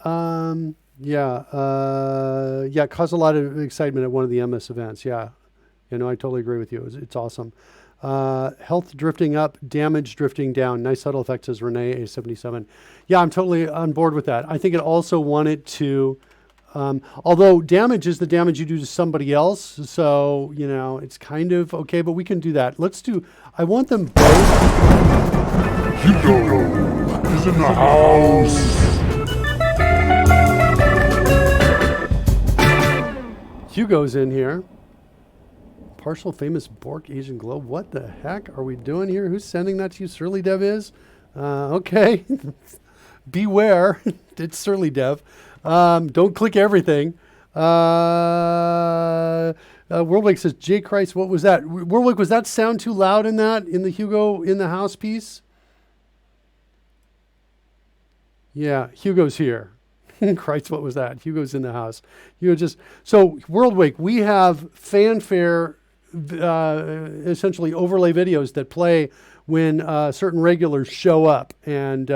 Yeah, it caused a lot of excitement at one of the MS events. Yeah, I totally agree with you. It's awesome. Health drifting up, damage drifting down. Nice subtle effect, says Renee A77. Yeah, I'm totally on board with that. I think it also wanted to, although damage is the damage you do to somebody else, so, it's kind of okay, but we can do that. I want them both.
Hugo is in the house.
Hugo's in here. Partial famous Bork Asian Globe. What the heck are we doing here? Who's sending that to you? Surly Dev is? Okay. Beware. It's Surly Dev. Don't click everything. Worldwake says, J. Christ, what was that? Worldwake, was that sound too loud in the Hugo in the house piece? Yeah, Hugo's here. Christ, what was that? Hugo's in the house. So Worldwake, we have fanfare, essentially overlay videos that play when certain regulars show up. And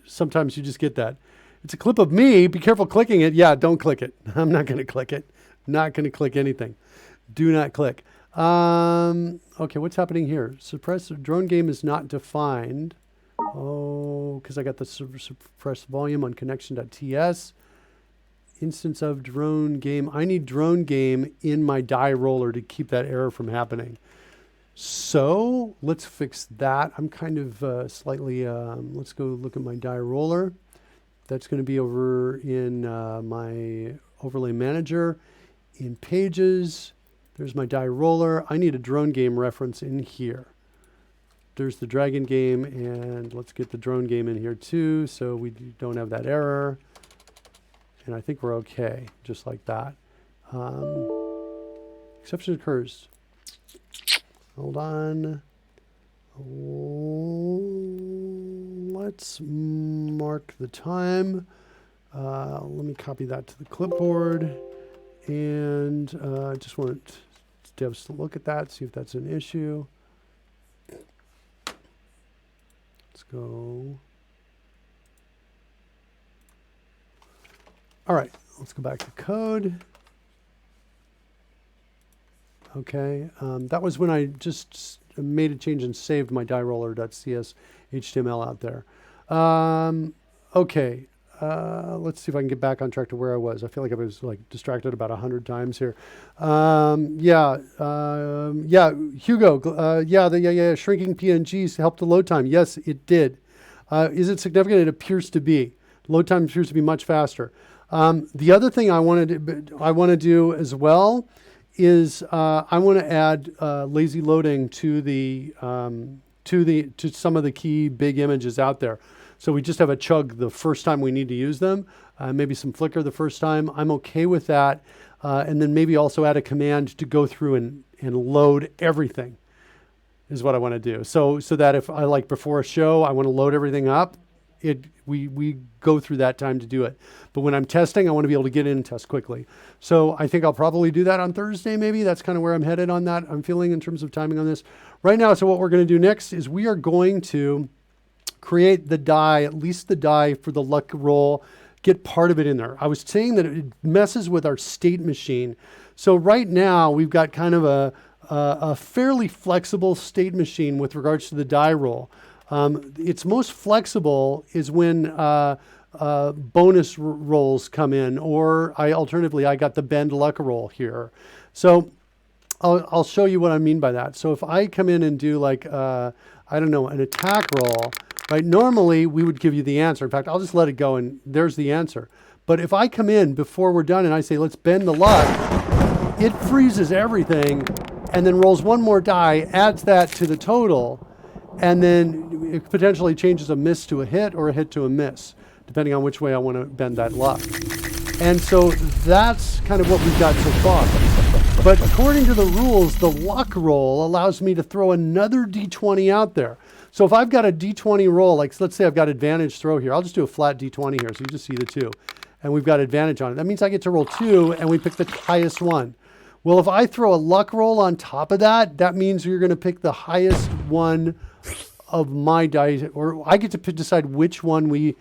sometimes you just get that. It's a clip of me. Be careful clicking it. Yeah, don't click it. I'm not going to click it. Not going to click anything. Do not click. Okay, what's happening here? Suppress drone game is not defined. Oh, because I got the suppressed volume on connection.ts. Instance of drone game. I need drone game in my die roller to keep that error from happening. So let's fix that. I'm kind of slightly, let's go look at my die roller. That's going to be over in my overlay manager. In pages, there's my die roller. I need a drone game reference in here. There's the dragon game, and let's get the drone game in here too, so we don't have that error. And I think we're okay, just like that. Exception occurs. Hold on. Let's mark the time. Let me copy that to the clipboard. And I just want devs to look at that, see if that's an issue. Let's go. All right, let's go back to code. Okay, that was when I just made a change and saved my dieroller.cs HTML out there. Okay, let's see if I can get back on track to where I was. I feel like I was distracted about 100 times here. Yeah, Hugo, shrinking PNGs helped the load time. Yes, it did. Is it significant? It appears to be. Load time appears to be much faster. The other thing I want to do as well is I want to add lazy loading to some of the key big images out there. So we just have a chug the first time we need to use them, maybe some flicker the first time. I'm okay with that. And then maybe also add a command to go through and load everything is what I want to do. So that if I before a show, I want to load everything up, we go through that time to do it. But when I'm testing, I want to be able to get in and test quickly. So I think I'll probably do that on Thursday, maybe. That's kind of where I'm headed on that. I'm feeling in terms of timing on this. Right now, so what we're going to do next is we are going to create the die, at least the die for the luck roll, get part of it in there. I was saying that it messes with our state machine. So right now, we've got kind of a fairly flexible state machine with regards to the die roll. Its most flexible is when bonus rolls come in, or alternatively I got the bend luck roll here. So I'll show you what I mean by that. So if I come in and do like I don't know, an attack roll, right? Normally we would give you the answer. In fact, I'll just let it go and there's the answer. But if I come in before we're done and I say let's bend the luck, it freezes everything and then rolls one more die, adds that to the total, and then it potentially changes a miss to a hit or a hit to a miss, depending on which way I want to bend that luck. And so that's kind of what we've got so far. But according to the rules, the luck roll allows me to throw another d20 out there. So if I've got a d20 roll, like let's say I've got advantage throw here, I'll just do a flat d20 here, so you just see the 2. And we've got advantage on it. That means I get to roll 2, and we pick the highest one. Well, if I throw a luck roll on top of that, that means you're going to pick the highest one of my dice, or I get to decide which one we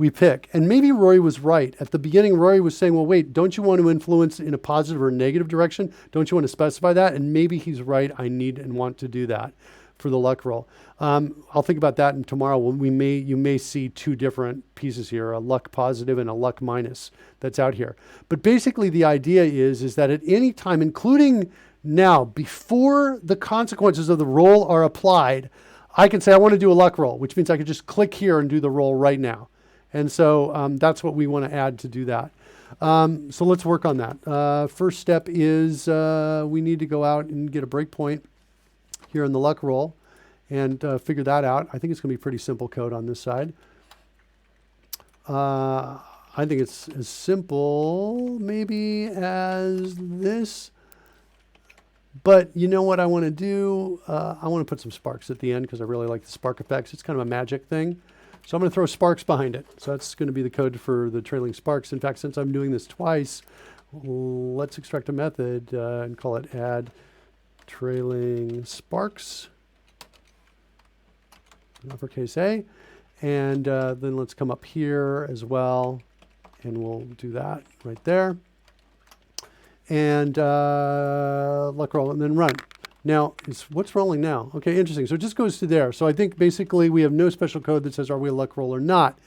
pick. And maybe Rory was right. At the beginning, Rory was saying, well, wait, don't you want to influence in a positive or negative direction? Don't you want to specify that? And maybe he's right. I need and want to do that for the luck roll. I'll think about that, and tomorrow you may see 2 different pieces here, a luck positive and a luck minus that's out here. But basically the idea is that at any time, including now, before the consequences of the roll are applied, I can say I want to do a luck roll, which means I could just click here and do the roll right now. And so that's what we want to add to do that. So let's work on that. First step is we need to go out and get a breakpoint here in the luck roll and figure that out. I think it's going to be pretty simple code on this side. I think it's as simple maybe as this. But you know what I want to do? I want to put some sparks at the end because I really like the spark effects. It's kind of a magic thing. So I'm going to throw sparks behind it. So that's going to be the code for the trailing sparks. In fact, since I'm doing this twice, let's extract a method and call it add trailing sparks, uppercase A. And then let's come up here as well. And we'll do that right there. And luck roll and then run. Now, what's rolling now? Okay, interesting. So it just goes to there. So I think basically we have no special code that says are we a luck roll or not.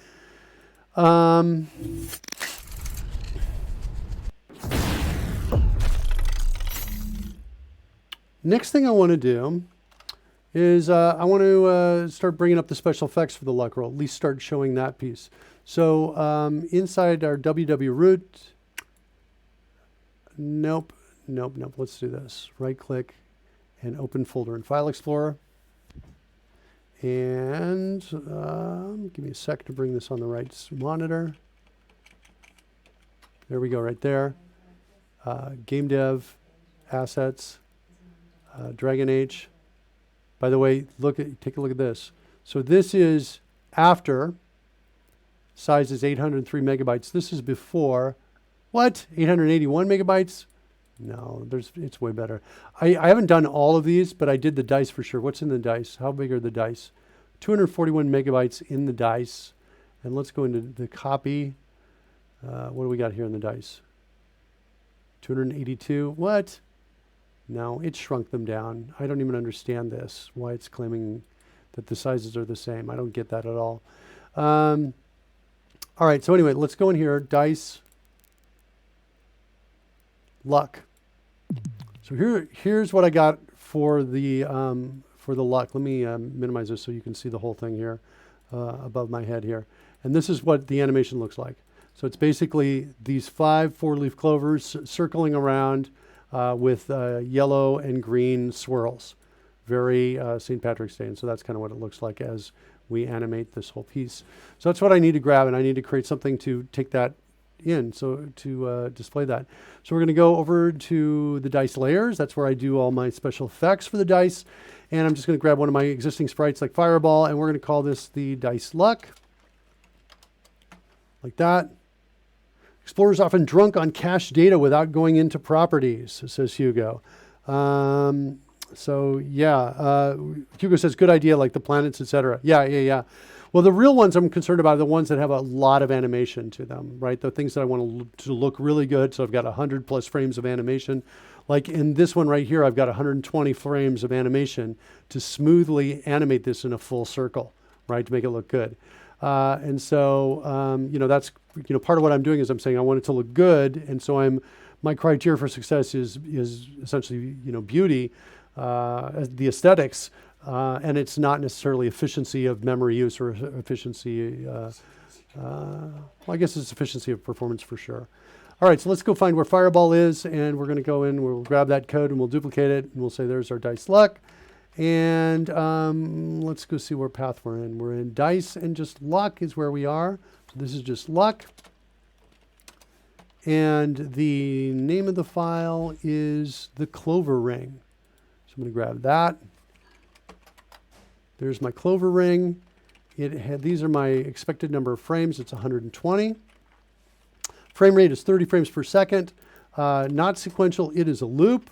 Next thing I want to do is I want to start bringing up the special effects for the luck roll, at least start showing that piece. So inside our WW root, nope. Let's do this. Right click and open folder in File Explorer. And give me a sec to bring this on the right monitor. There we go, right there. Game Dev, Assets, Dragon H. By the way, take a look at this. So this is after. Size is 803 megabytes. This is before. What? 881 megabytes? No, it's way better. I haven't done all of these, but I did the dice for sure. What's in the dice? How big are the dice? 241 megabytes in the dice. And let's go into the copy. What do we got here in the dice? 282. What? No, it shrunk them down. I don't even understand this, why it's claiming that the sizes are the same. I don't get that at all. All right, so anyway, let's go in here. Dice. Luck. So here's what I got for the luck. Let me minimize this so you can see the whole thing here above my head here. And this is what the animation looks like. So it's basically these 5 4-leaf clovers circling around with yellow and green swirls. Very St. Patrick's Day. And so that's kind of what it looks like as we animate this whole piece. So that's what I need to grab, and I need to create something to take that in, so to display that. So we're going to go over to the dice layers. That's where I do all my special effects for the dice. And I'm just going to grab one of my existing sprites like Fireball, and we're going to call this the dice luck. Like that. Explorers often drunk on cached data without going into properties, says Hugo. So yeah, Hugo says, good idea, like the planets, etc. Yeah. Well, the real ones I'm concerned about are the ones that have a lot of animation to them, right? The things that I want to look really good. So I've got 100 plus frames of animation. Like in this one right here, I've got 120 frames of animation to smoothly animate this in a full circle, right? To make it look good. And so, that's, part of what I'm doing is I'm saying I want it to look good. And so my criteria for success is essentially, beauty, the aesthetics, and it's not necessarily efficiency of memory use or efficiency, I guess it's efficiency of performance for sure. All right, so let's go find where Fireball is, and we're going to go in, we'll grab that code and we'll duplicate it, and we'll say there's our dice luck. And let's go see what path we're in. We're in dice and just luck is where we are. So this is just luck. And the name of the file is the Clover Ring. So I'm going to grab that. There's my Clover Ring. These are my expected number of frames. It's 120. Frame rate is 30 frames per second. Not sequential. It is a loop.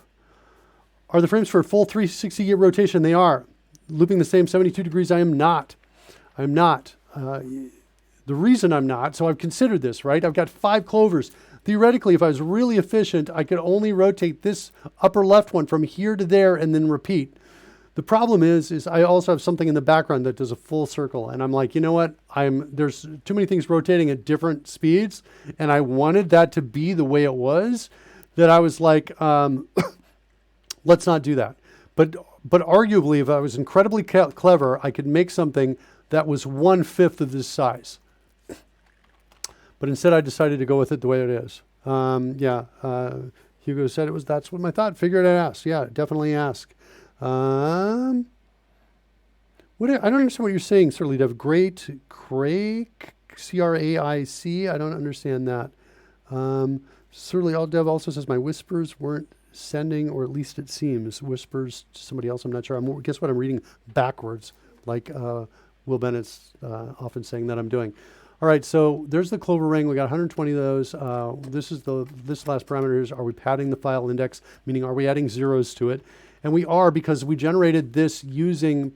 Are the frames for a full 360 rotation? They are. Looping the same 72 degrees, I am not. I'm not. The reason I'm not, so I've considered this, right? I've got 5 clovers. Theoretically, if I was really efficient, I could only rotate this upper left one from here to there and then repeat. The problem is I also have something in the background that does a full circle. And I'm like, you know what? There's too many things rotating at different speeds. And I wanted that to be the way it was, that I was like, let's not do that. But arguably, if I was incredibly clever, I could make something that was 1/5 of this size. But instead, I decided to go with it the way it is. Hugo said that's what I thought. Figured I'd ask. Yeah, definitely ask. I don't understand what you're saying, Sir Dev. Great, Craic, C-R-A-I-C. I don't understand that. Sir Dev also says my whispers weren't sending, or at least it seems, whispers to somebody else. I'm not sure. Guess what? I'm reading backwards, like Will Bennett's often saying that I'm doing. All right, so there's the Clover Ring. We got 120 of those. This last parameter is, are we padding the file index? Meaning, are we adding zeros to it? And we are, because we generated this using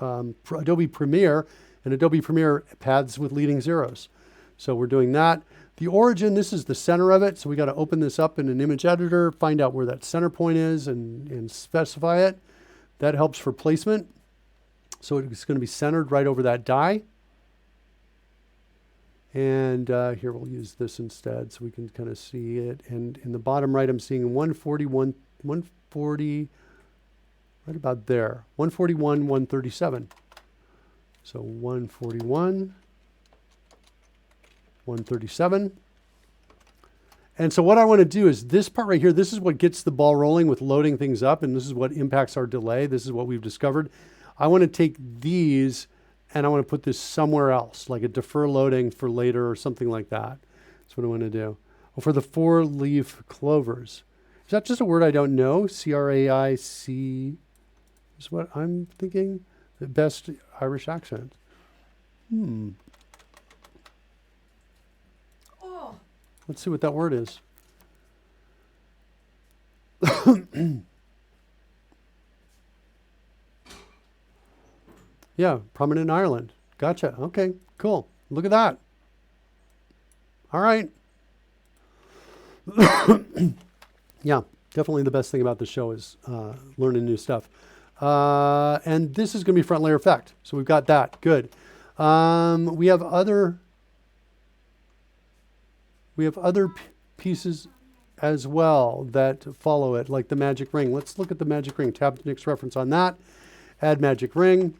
Adobe Premiere, and Adobe Premiere pads with leading zeros. So we're doing that. The origin, this is the center of it. So we got to open this up in an image editor, find out where that center point is and specify it. That helps for placement. So it's going to be centered right over that die. And here we'll use this instead so we can kind of see it. And in the bottom right, I'm seeing 140, right about there. 141, 137. So 141, 137. And so what I want to do is this part right here, this is what gets the ball rolling with loading things up, and this is what impacts our delay. This is what we've discovered. I want to take these and I want to put this somewhere else, like a defer loading for later or something like that. That's what I want to do. Oh, for the 4-leaf clovers. Is that just a word I don't know? C-R-A-I-C is what I'm thinking. The best Irish accent.
Oh.
Let's see what that word is. Yeah, prominent in Ireland. Gotcha. Okay, cool. Look at that. All right. Yeah, definitely the best thing about the show is learning new stuff. And this is going to be front layer effect. So we've got that. Good. We have other pieces as well that follow it, like the magic ring. Let's look at the magic ring. Tab next reference on that. Add magic ring.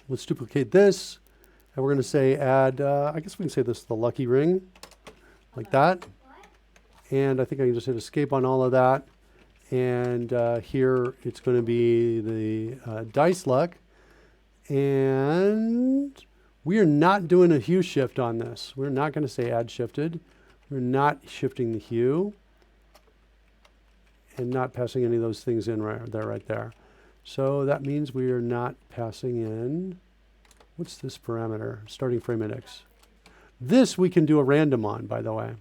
Let's duplicate this. And we're going to say add, I guess we can say this is the lucky ring, like that. And I think I can just hit escape on all of that. And here it's going to be the dice luck. And we are not doing a hue shift on this. We're not going to say add shifted. We're not shifting the hue. And not passing any of those things in right there. So that means we are not passing in, what's this parameter? Starting frame index. This we can do a random on, by the way.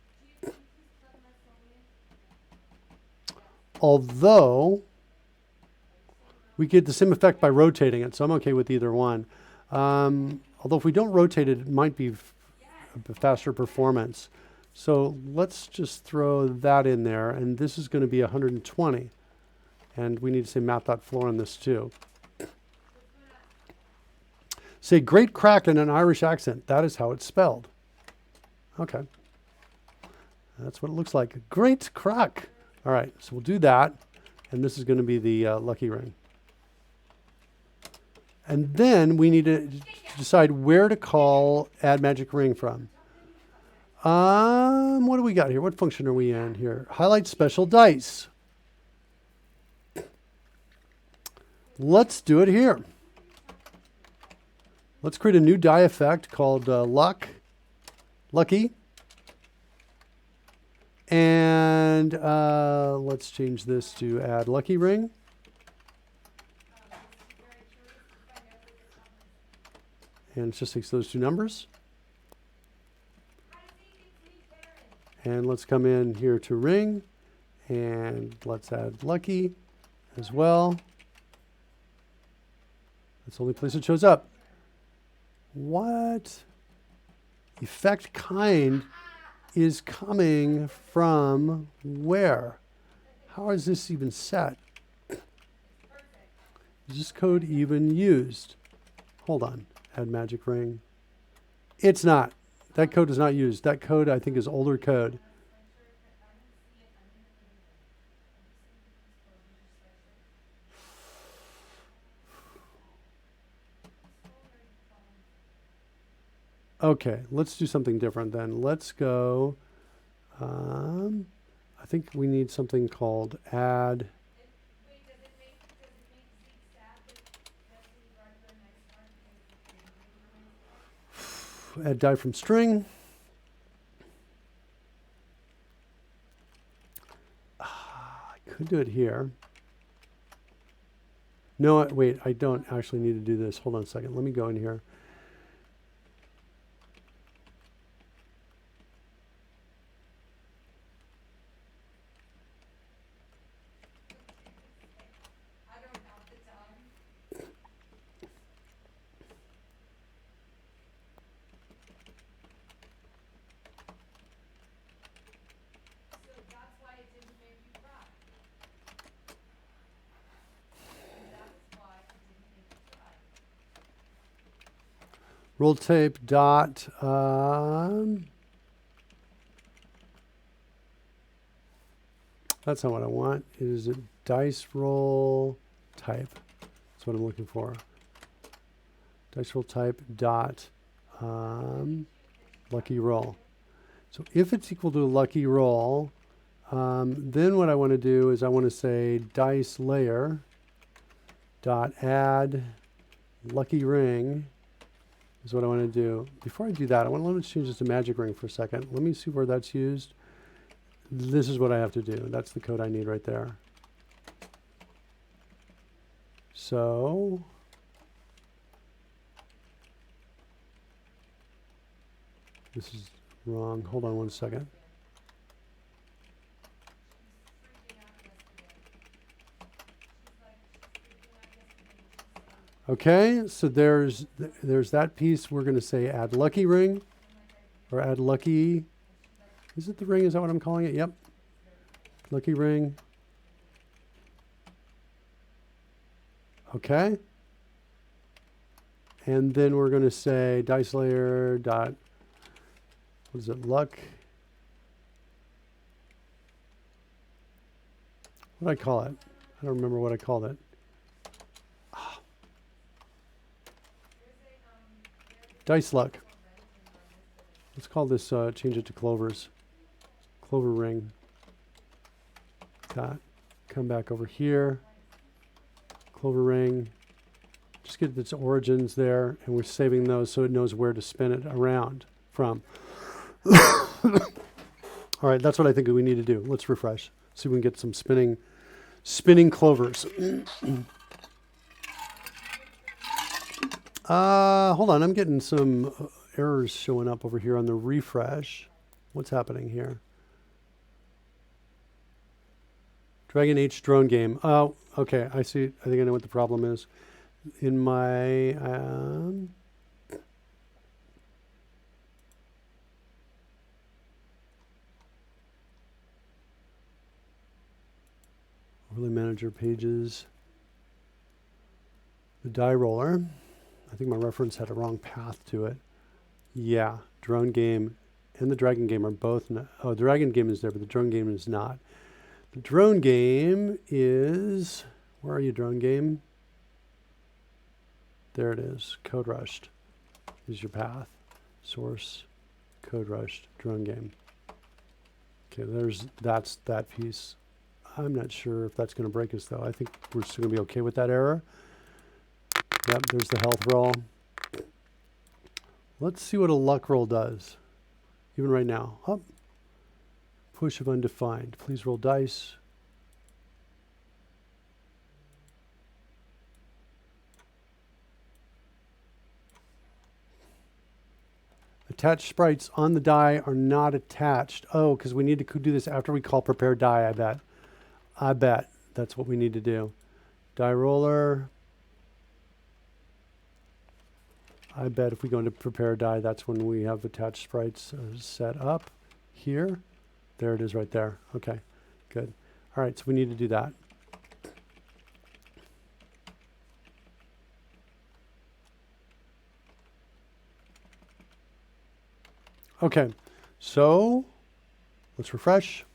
Although we get the same effect by rotating it, so I'm okay with either one. Although if we don't rotate it, it might be a faster performance. So let's just throw that in there, and this is going to be 120. And we need to say map.floor on this too. Say great crack in an Irish accent. That is how it's spelled. Okay. That's what it looks like. Great crack. All right, so we'll do that. And this is going to be the lucky ring. And then we need to decide where to call add magic ring from. What do we got here? What function are we in here? Highlight special dice. Let's do it here. Let's create a new die effect called Lucky. And let's change this to add lucky ring. And it just takes those two numbers. And let's come in here to ring. And let's add lucky as well. That's the only place it shows up. What? Effect kind is coming from where? How is this even set? Is this code even used? Hold on. Add magic ring. It's not. That code is not used. That code, I think, is older code. Okay, let's do something different then. Let's go. I think we need something called add.
Wait, does it make Zeke sad that that's the regular nice part because
Add die from string. I could do it here. No, wait, I don't actually need to do this. Hold on a second. Let me go in here.
I don't have the time. So that's why it didn't make you cry. And that is why it didn't make you cry.
Roll tape dot. That's not what I want. It is a dice roll type. That's what I'm looking for. Dice roll type dot lucky roll. So if it's equal to a lucky roll, then what I want to do is I want to say dice layer dot add lucky ring is what I want to do. Before I do that, let me change this to magic ring for a second. Let me see where that's used. This is what I have to do. That's the code I need right there. So this is wrong. Hold on one second. Okay, so there's that piece. We're going to say add lucky ring or add lucky. Is it the ring? Is that what I'm calling it? Yep. Lucky ring. Okay. And then we're going to say dice layer dot, what is it, luck? What did I call it? I don't remember what I called it. Dice luck. Let's call this, change it to clovers. Clover ring. Dot. Come back over here. Clover ring. Just get its origins there, and we're saving those so it knows where to spin it around from. All right, that's what I think we need to do. Let's refresh. See if we can get some spinning clovers. Hold on, I'm getting some errors showing up over here on the refresh. What's happening here? Dragon H drone game. Oh, okay, I see. I think I know what the problem is. In my overlay manager pages, the die roller. I think my reference had a wrong path to it. Yeah, drone game and the dragon game are both. Oh, the dragon game is there, but the drone game is not. The drone game is. Where are you, drone game? There it is. CodeRushed is your path. Source, CodeRushed, drone game. Okay, that's that piece. I'm not sure if that's going to break us though. I think we're still going to be okay with that error. Yep, there's the health roll. Let's see what a luck roll does. Even right now. Up. Push of undefined. Please roll dice. Attached sprites on the die are not attached. Oh, because we need to do this after we call prepare die, I bet. I bet that's what we need to do. Die roller. I bet if we go into prepare die, that's when we have attached sprites set up here. There it is right there. Okay, good. All right, so we need to do that. Okay, so let's refresh.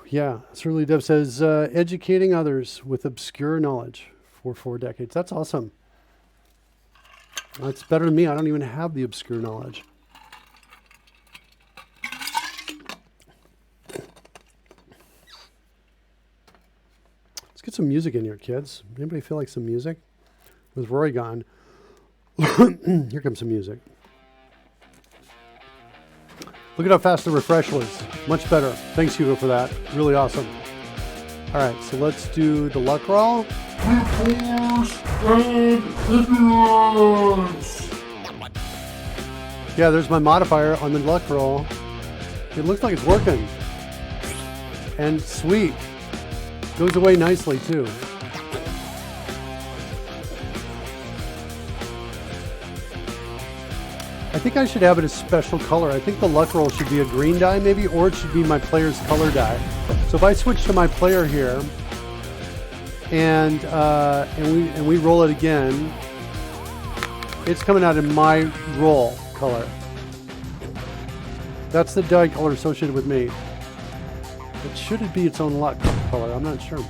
Yeah, Surly Dev says, educating others with obscure knowledge for 4 decades. That's awesome. That's better than me. I don't even have the obscure knowledge. Let's get some music in here, kids. Anybody feel like some music? With Rory gone, here comes some music. Look at how fast the refresh was. Much better. Thanks, Hugo, for that. Really awesome. All right, so let's do the luck roll. Yeah, there's my modifier on the luck roll. It looks like it's working. And sweet. Goes away nicely, too. I think I should have it a special color. I think the luck roll should be a green die maybe, or it should be my player's color die. So if I switch to my player here and we roll it again, it's coming out in my roll color. That's the die color associated with me. But should it be its own luck color? I'm not sure.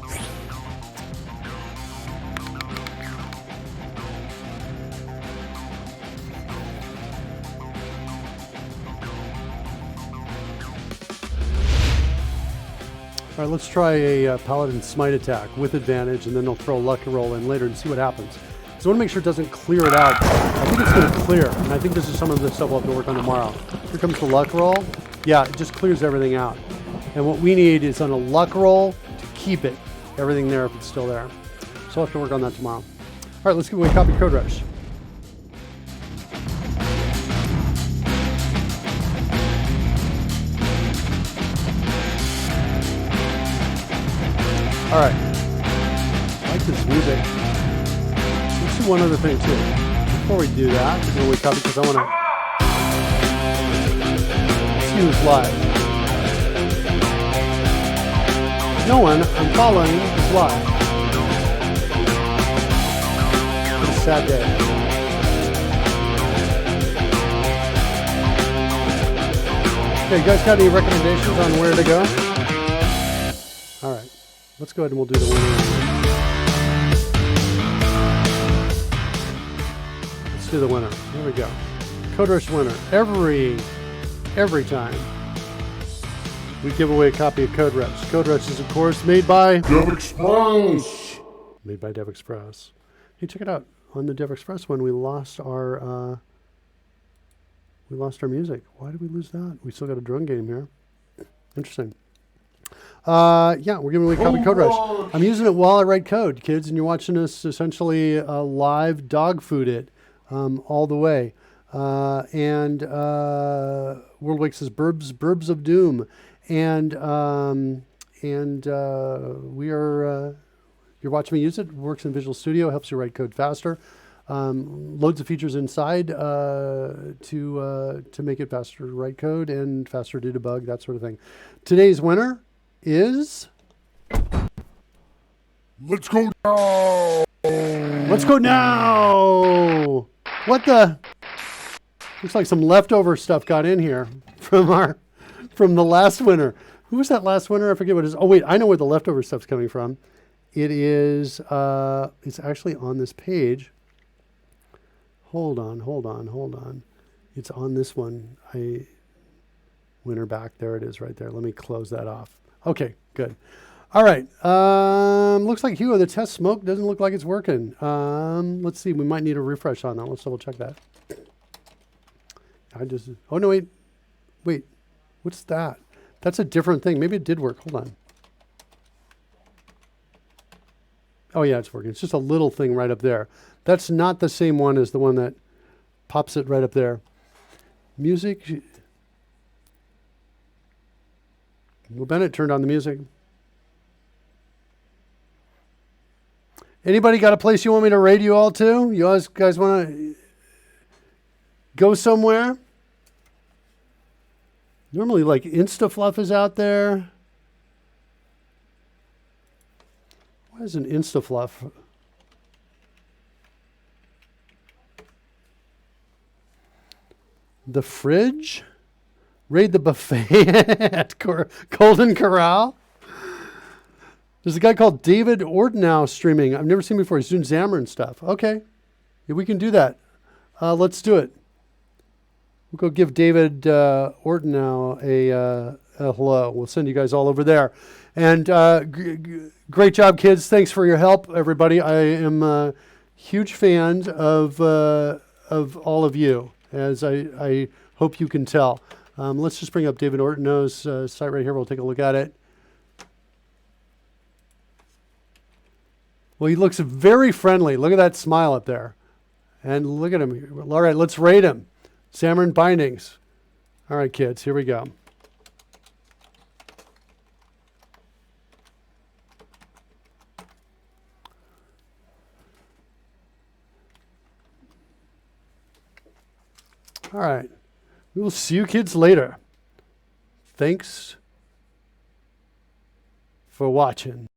All right, let's try a Paladin Smite attack with advantage, and then they'll throw a lucky roll in later and see what happens. So I want to make sure it doesn't clear it out. I think it's going to clear, and I think this is some of the stuff we'll have to work on tomorrow. Here comes the luck roll. Yeah, it just clears everything out. And what we need is on a luck roll to keep it, everything there if it's still there. So I'll have to work on that tomorrow. All right, let's give away a copy of CodeRushed. All right, I like this music. Let's do one other thing too. Before we do that, we're gonna wake up because I want to see who's live. No one I'm following is live. It's a sad day. Okay, you guys got any recommendations on where to go? All right. Let's go ahead and we'll do the winner. Let's do the winner. Here we go. CodeRushed winner. Every time we give away a copy of CodeRushed. CodeRushed is, of course, made by
DevExpress.
Made by DevExpress. Hey, check it out. On the DevExpress one, we lost our music. Why did we lose that? We still got a drone game here. Interesting. Yeah, we're giving away a copy of CodeRushed. I'm using it while I write code, kids, and you're watching us essentially live dog food it all the way. And Worldwake says Burbs of Doom, and we are. You're watching me use it. Works in Visual Studio, helps you write code faster. Loads of features inside to make it faster to write code and faster to debug, that sort of thing. Today's winner is
Let's go now.
Let's go now. What the? Looks like some leftover stuff got in here from the last winner. Who was that last winner? I forget what it is. Oh wait, I know where the leftover stuff's coming from. It is. It's actually on this page. Hold on. It's on this one. Winner back. There it is right there. Let me close that off. Okay, good. All right. Looks like Hugo, the test smoke doesn't look like it's working. Let's see. We might need a refresh on that. Let's double check that. Oh no, wait. What's that? That's a different thing. Maybe it did work. Hold on. Oh yeah, it's working. It's just a little thing right up there. That's not the same one as the one that pops it right up there. Music. Well, Bennett turned on the music. Anybody got a place you want me to raid you all to? You guys want to go somewhere? Normally, like InstaFluff is out there. Why is an InstaFluff? The fridge? Raid the buffet at Golden Corral? There's a guy called David Ordenow streaming. I've never seen him before. He's doing Xamarin stuff. Okay. Yeah, we can do that. Let's do it. We'll go give David Ordenow a hello. We'll send you guys all over there. And great job, kids. Thanks for your help, everybody. I am a huge fan of all of you, as I hope you can tell. Let's just bring up David Ortonow's site right here. We'll take a look at it. Well, he looks very friendly. Look at that smile up there. And look at him. All right, let's rate him. Xamarin Bindings. All right, kids, here we go. All right. We will see you kids later. Thanks for watching.